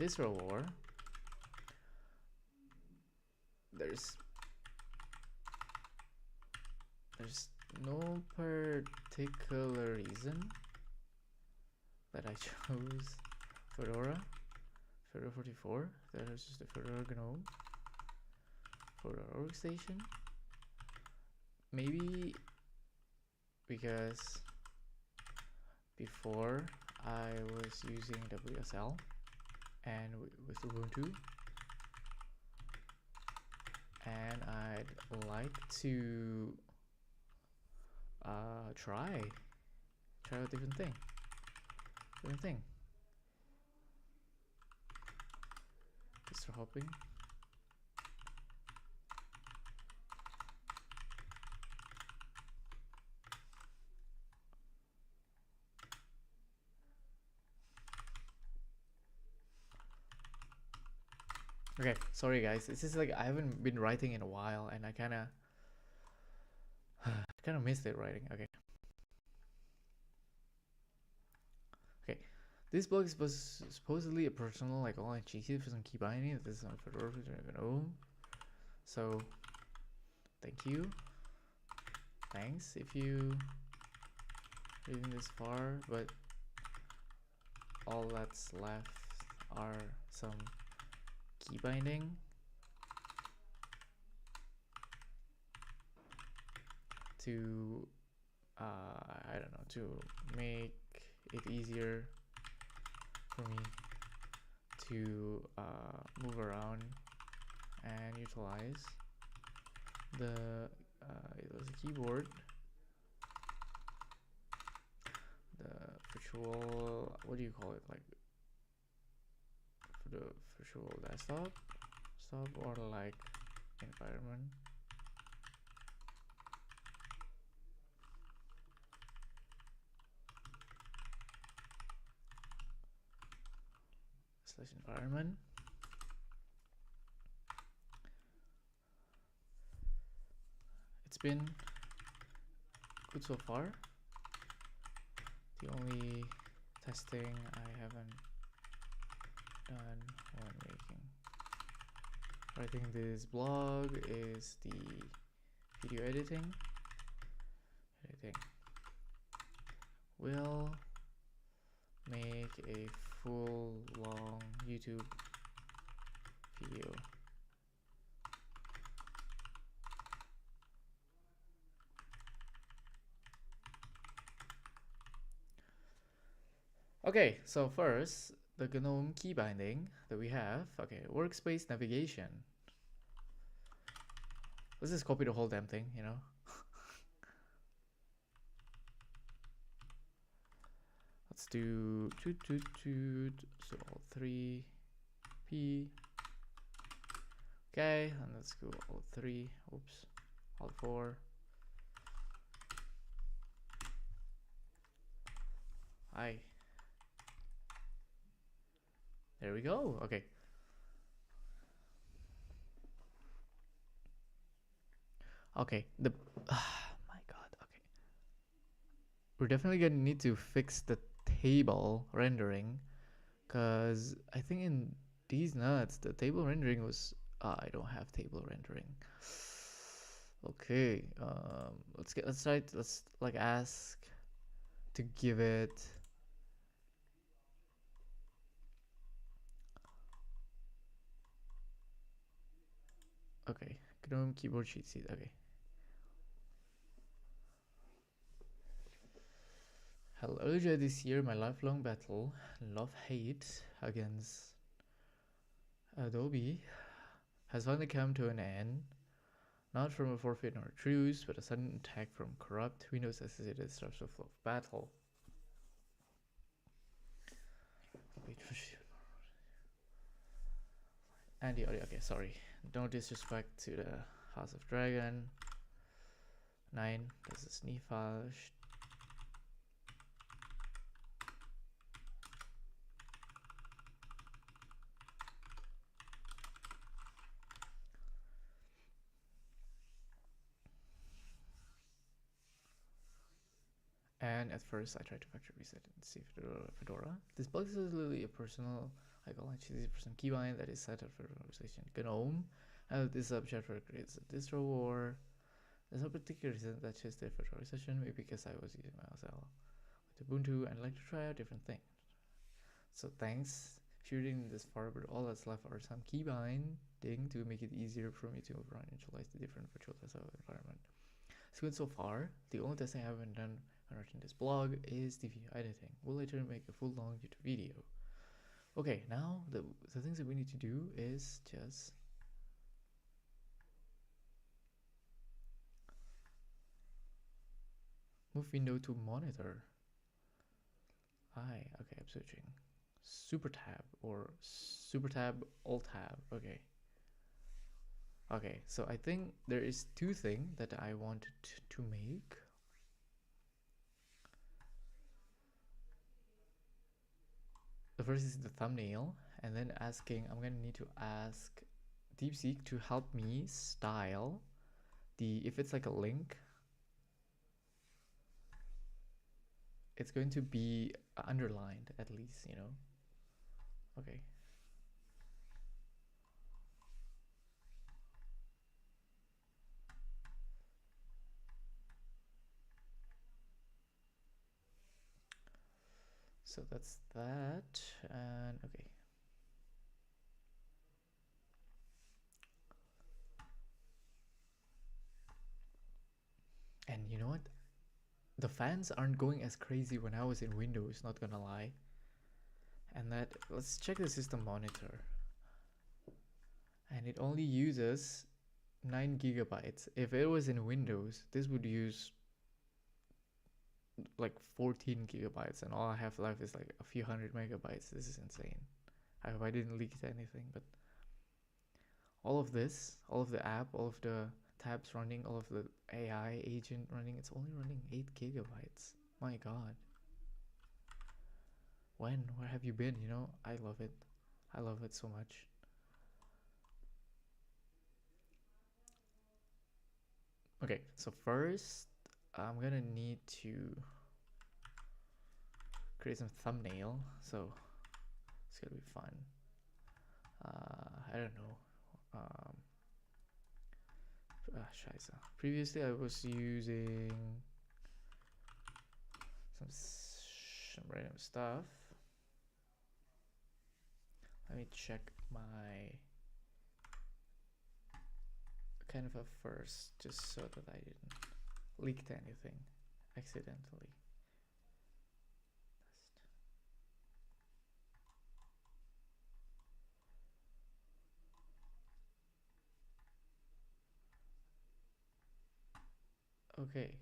distro war. There's no particular reason that I chose Fedora 44. That is just a Fedora GNOME Fedora workstation. Maybe because before I was using WSL and with Ubuntu, and I'd like to try a different thing. Distro hopping. Okay, sorry guys. It's just like I haven't been writing in a while, and I kind of missed it writing. Okay. This blog is supposedly a personal, like, online cheat sheet for some key binding. This is on Fedora GNOME. So, thank you. Thanks if you reading this far, but all that's left are some key binding to I don't know, to make it easier for me to move around and utilize the keyboard, the virtual, what do you call it, like for the virtual desktop or like environment. Environment. It's been good so far. The only testing I haven't done when writing this blog is the video editing. Will make a full long YouTube video. Okay, so first, the GNOME key binding that we have. Okay, workspace navigation. Let's just copy the whole damn thing, you know? Let's do so all 3 P. Okay, and let's go all 3. Oops, all 4. I. There we go. Okay. Okay. My God. Okay. We're definitely gonna need to fix the table rendering, cause I think in these nuts the table rendering was. I don't have table rendering. Okay. Let's try. Let's like ask to give it. Okay. GNOME keyboard cheat sheet. Okay. Hello, earlier this year, my lifelong battle, love-hate, against Adobe has finally come to an end. Not from a forfeit nor a truce, but a sudden attack from corrupt Windows-associated disrupts the flow of battle. Anti-audio. Okay, sorry. No disrespect to the House of Dragon. 9. Das ist nie falsch. And at first, I tried to factory reset and see Fedora. This bug is literally a personal, I call it 60% keybind that is set up for organization GNOME. And this subject creates a distro war. There's no particular reason that's just the Fedora session, maybe because I was using my OSL with Ubuntu and like to try out different things. So thanks. If you're reading this far, but all that's left are some keybinding to make it easier for me to overrun and initialize the different virtual desktop environment. It's good so far. The only testing I haven't done when writing this blog is the video editing. We'll later make a full long YouTube video. Okay, now the things that we need to do is just move window to monitor. Okay, I'm switching. Super tab or super tab alt tab. Okay. Okay, so I think there is two things that I wanted to make. The first is the thumbnail, and then I'm gonna need to ask DeepSeek to help me style if it's like a link, it's going to be underlined at least, you know. Okay. So that's that, and okay. And you know what? The fans aren't going as crazy when I was in Windows, not gonna lie. And let's check the system monitor. And it only uses 9 gigabytes. If it was in Windows, this would use like 14 gigabytes, and all I have left is like a few hundred megabytes. This is insane. I hope I didn't leak anything, but all of this, all of the app, all of the tabs running, all of the AI agent running, it's only running 8 gigabytes. My God. Where have you been? You know, I love it. I love it so much. Okay, so first, I'm gonna need to create some thumbnail, so it's gonna be fun. I don't know. Scheiße. Previously, I was using some random stuff. Let me check my Canva first, just so that I didn't leak anything accidentally. Okay.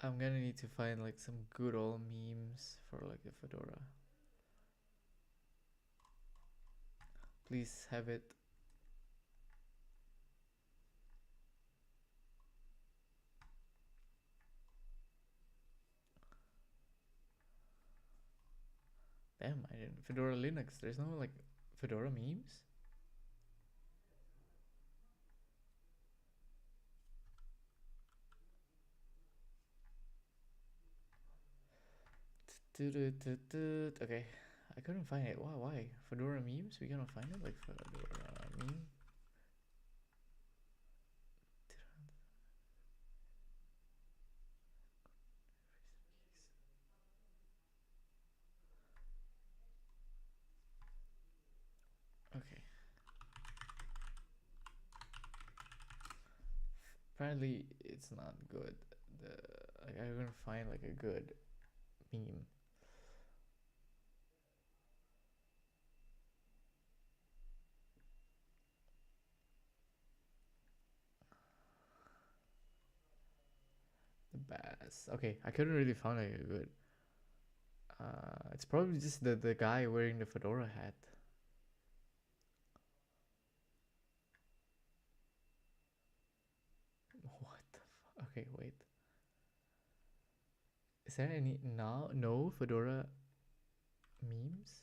I'm gonna need to find like some good old memes for like the fedora. Please have it. Damn, I didn't. Fedora Linux. There's no like Fedora memes. Okay, I couldn't find it. Why? Fedora memes? We cannot find it? Like Fedora meme? Okay. Apparently, it's not good. Like, I'm gonna find like a good meme. The bass. Okay, I couldn't really find like a good. It's probably just the guy wearing the fedora hat. What the fuck? Okay, wait. Is there any no fedora memes?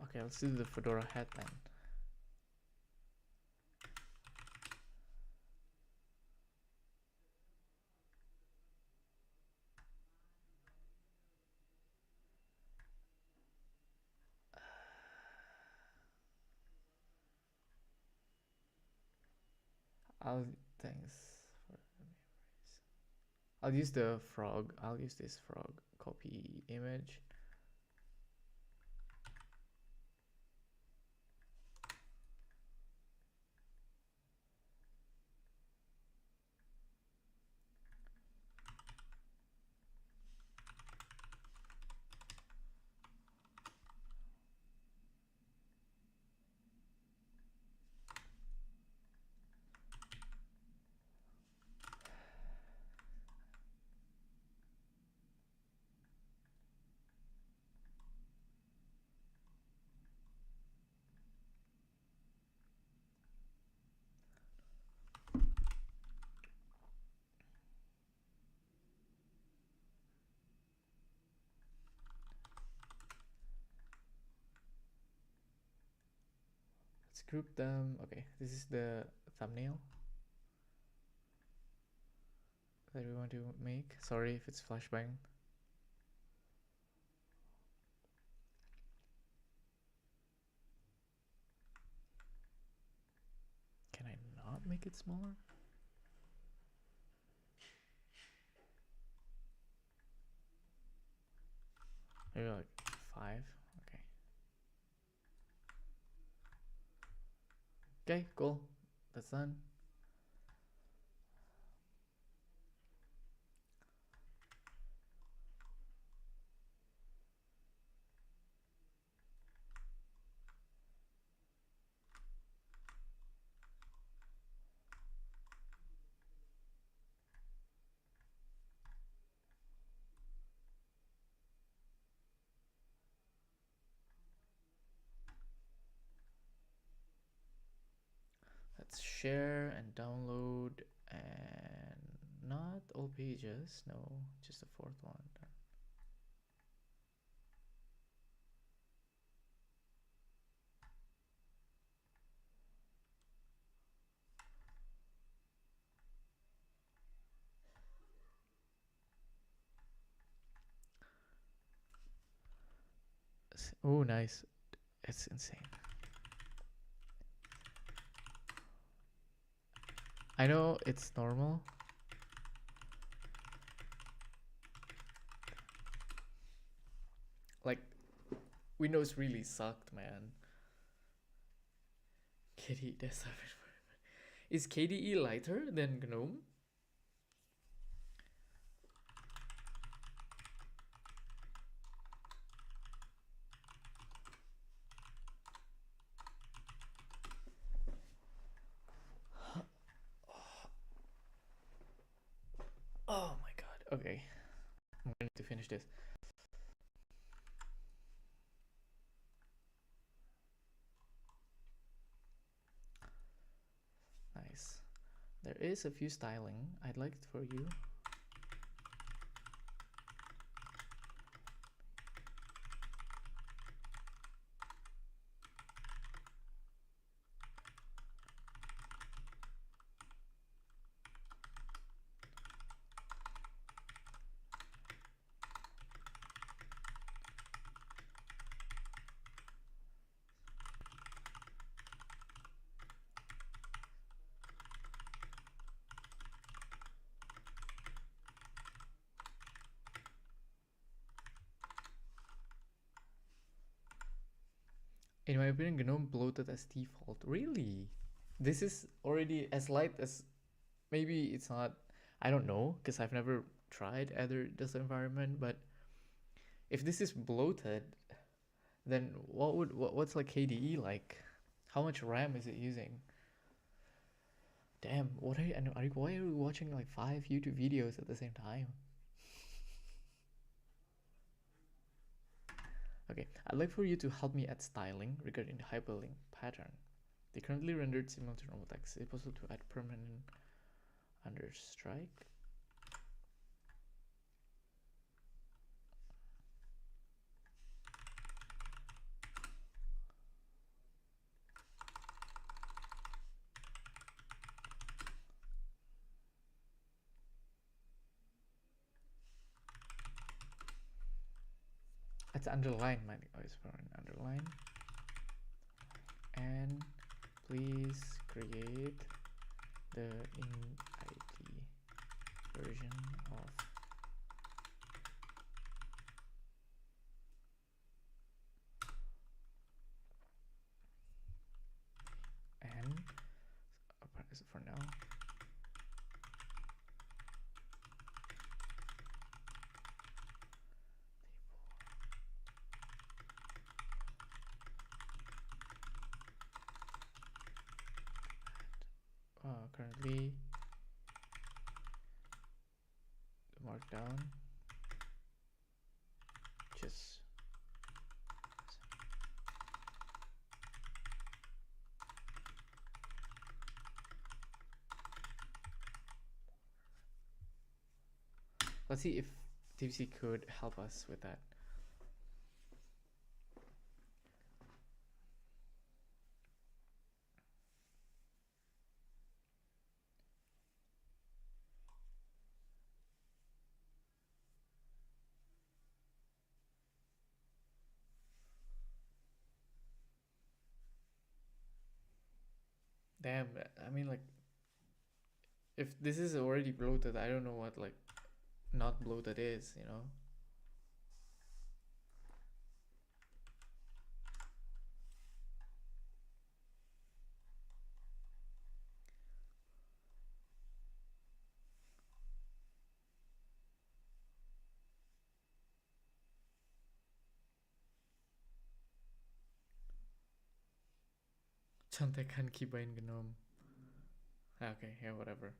Okay, let's do the fedora hat then. I'll thanks for the memories. I'll use the frog. I'll use this frog copy image. Let's group them. Okay, this is the thumbnail that we want to make. Sorry if it's flashbang. Can I not make it smaller? Maybe like 5. Okay. Okay, cool. That's done. Let's share and download, and not all pages. No, just the 4th one. Oh, nice. It's insane. I know it's normal. Like, Windows really sucked, man. Kitty, that's Is KDE lighter than GNOME? Oh my god. Okay. I'm going to finish this. Nice. There is a few styling I'd like for you. In my opinion, GNOME bloated as default. Really? This is already as light as... Maybe it's not... I don't know, because I've never tried either this environment, but if this is bloated, then what's like KDE like? How much RAM is it using? Damn, why are you watching like 5 YouTube videos at the same time? Okay, I'd like for you to help me add styling regarding the hyperlink pattern. They currently rendered similar to normal text. Is it possible to add permanent understrike? It's underline, my is for an underline. And please create the in-IT version of and for now. Currently the markdown just let's see if TVC could help us with that. Damn, I mean, like, if this is already bloated, I don't know what, like, not bloated is, you know? Contekan Kibain Gnome. Okay, yeah, whatever.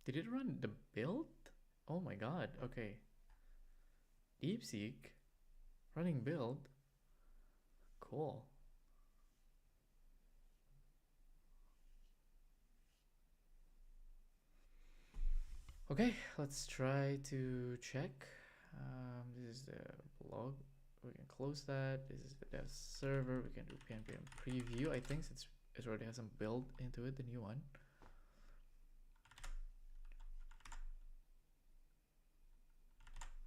Did it run the build? Oh my god, okay. DeepSeek running build. Cool. Okay, let's try to check. This is the blog. We can close that. This is the dev server. We can do npm preview. I think it already has some build into it, the new one.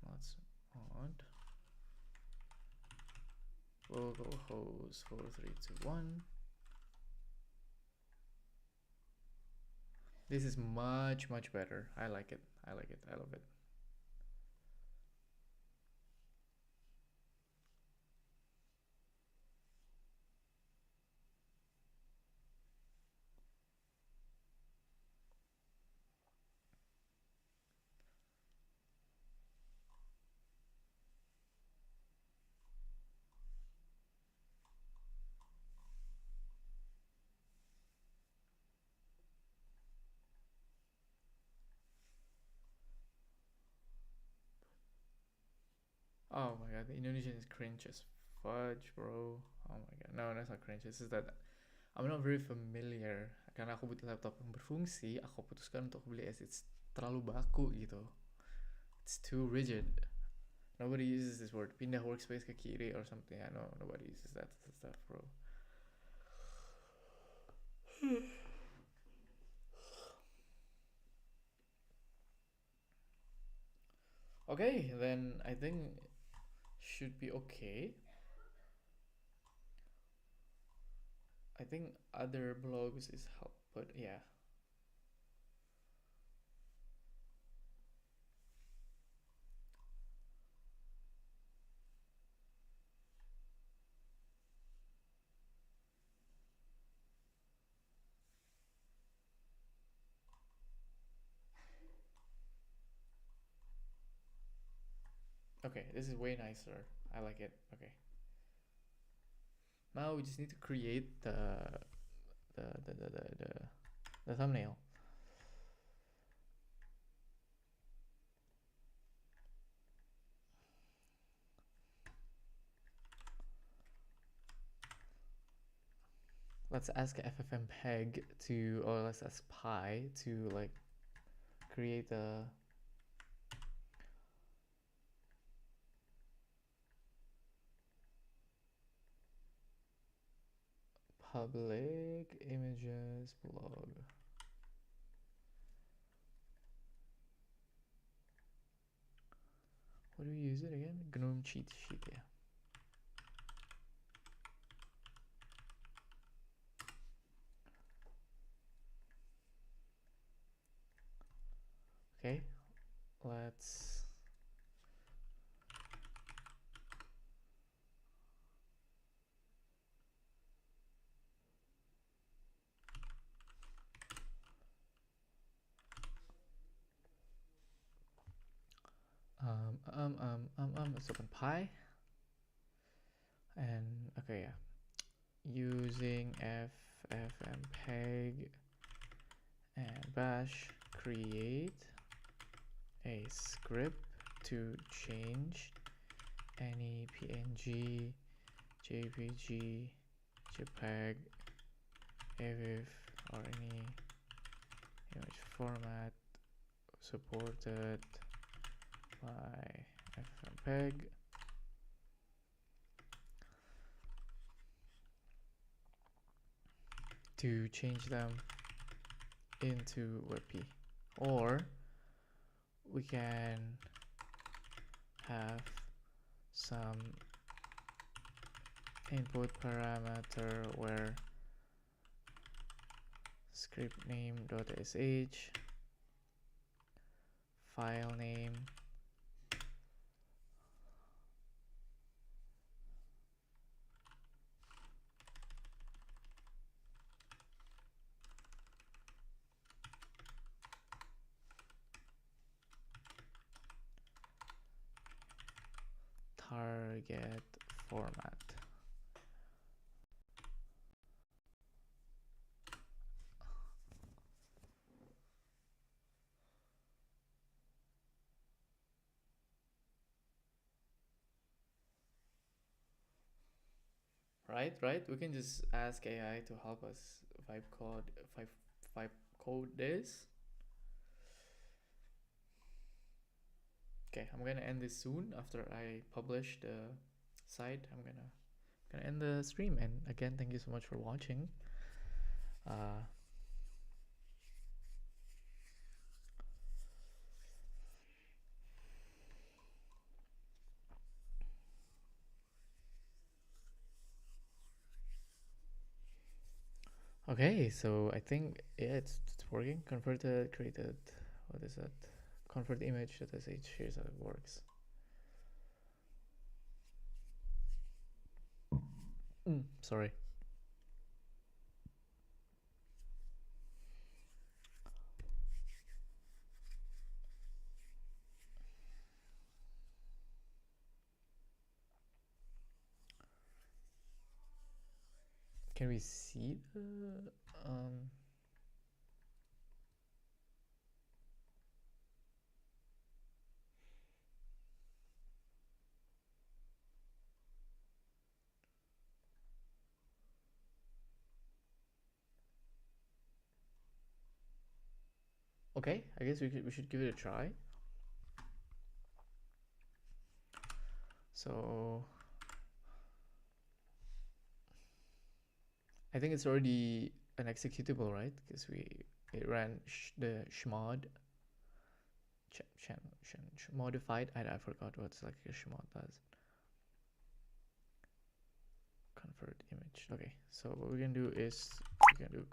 Let's mod localhost 4321. This is much better. I like it. I love it. Oh my god, the Indonesian is cringe as fudge, bro. Oh my god, no, that's not cringe. It's just that I'm not very familiar. Karena aku butuh laptop yang berfungsi, aku putuskan untuk beli as it's terlalu baku gitu. It's too rigid. Nobody uses this word. Pindah workspace ke kiri or something. I know nobody uses that stuff, bro. Okay, then I think should be okay. I think other blogs is help, but yeah. Okay, this is way nicer. I like it. Okay. Now we just need to create the thumbnail. Let's ask FFmpeg to, or let's ask Pi to like create a public images blog. What do we use it again? GNOME cheat sheet, yeah. Okay, let's let's open Pi. And okay, yeah, using ffmpeg and bash create a script to change any PNG, JPG, JPEG, AVIF, or any image format supported by ffmpeg to change them into WebP. Or we can have some input parameter where script name.sh, file name, target format. Right. We can just ask AI to help us vibe code this. Okay, I'm gonna end this soon after I publish the site. I'm gonna end the stream, and again, thank you so much for watching. Okay, so I think yeah, it's working. Converted, created. What is that? Convert image.sh. Here's how it works. Sorry. Can we see the Okay, I guess we should give it a try. So I think it's already an executable, right? Because it ran the chmod modified. I forgot what's like a chmod does. Convert image. Okay, so what we can do is we can do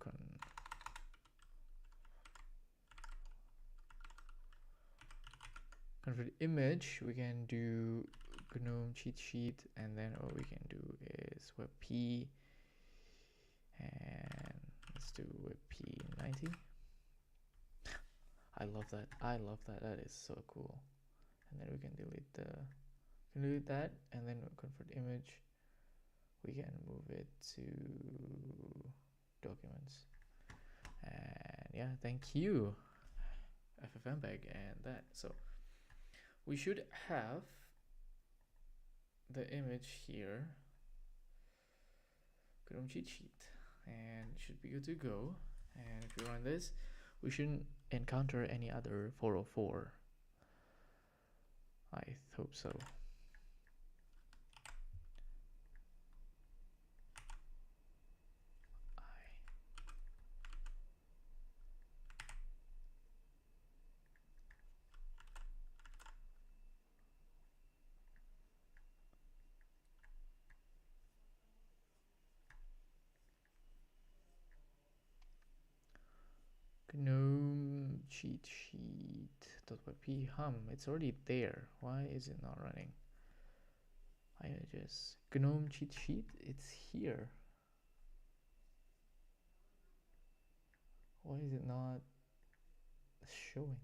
convert image. We can do GNOME cheat sheet, and then what we can do is WebP, and let's do WebP 90. I love that. I love that. That is so cool. And then we can delete that, and then convert image. We can move it to documents. And yeah, thank you, FFmpeg, and that. So we should have the image here, GNOME cheat sheet, and it should be good to go. And if we run this, we shouldn't encounter any other 404. I hope so. GNOME cheat sheet.yp it's already there. Why is it not running? I just GNOME cheat sheet, it's here. Why is it not showing?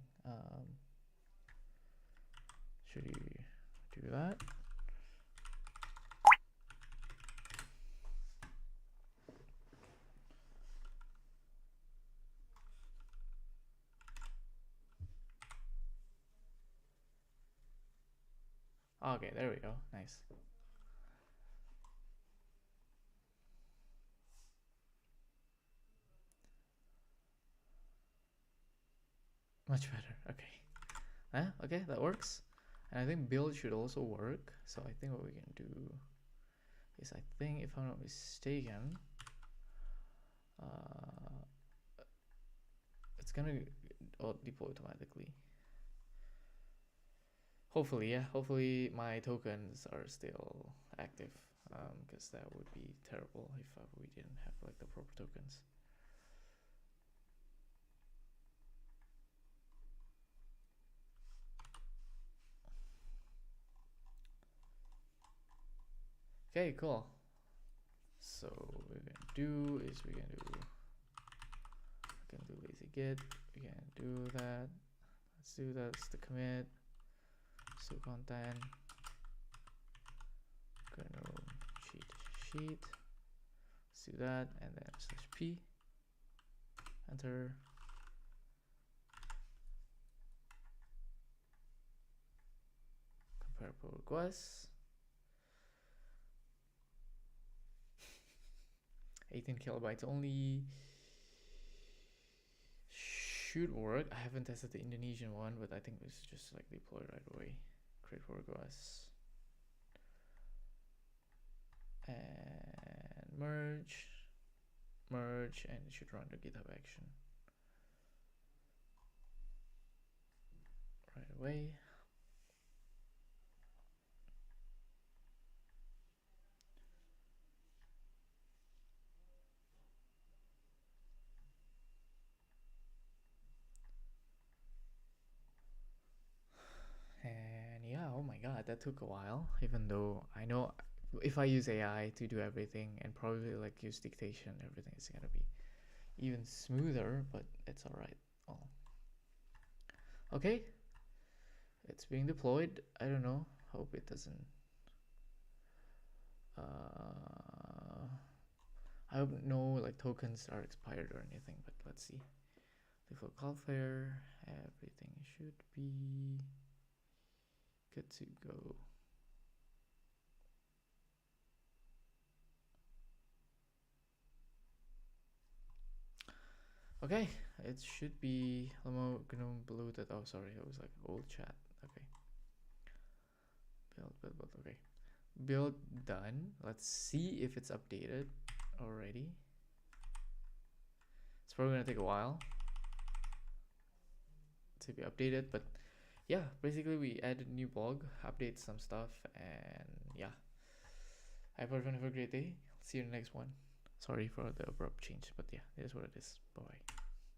Should you do that? Okay, there we go. Nice. Much better. Okay. Okay, that works. And I think build should also work. So I think what we can do is, I think if I'm not mistaken, it's gonna deploy automatically. Hopefully, yeah. Hopefully my tokens are still active, because that would be terrible if we didn't have like the proper tokens. Okay, cool. So what we're gonna do is we can do lazy git. We can do that. Let's do that. It's the commit. So content GNOME cheat sheet. Let's do that, and then /p. Enter. Compare pull requests. 18 kilobytes only. Should work. I haven't tested the Indonesian one, but I think it's just like deploy right away. Create pull requests. And merge, and it should run the GitHub action right away. And yeah, oh my god, that took a while, even though I know if I use AI to do everything and probably like use dictation, everything is gonna be even smoother, but it's alright. Oh. Okay. It's being deployed. I don't know. Hope it doesn't. I hope no like tokens are expired or anything, but let's see. Default Cloudflare, everything should be good to go. Okay, it should be GNOME Blue that, oh sorry, it was like old chat. Okay. Build, okay. Build done. Let's see if it's updated already. It's probably gonna take a while to be updated, but yeah, basically we added new blog, update some stuff, and yeah. I hope everyone have a great day. See you in the next one. Sorry for the abrupt change, but yeah, it is what it is. Bye bye.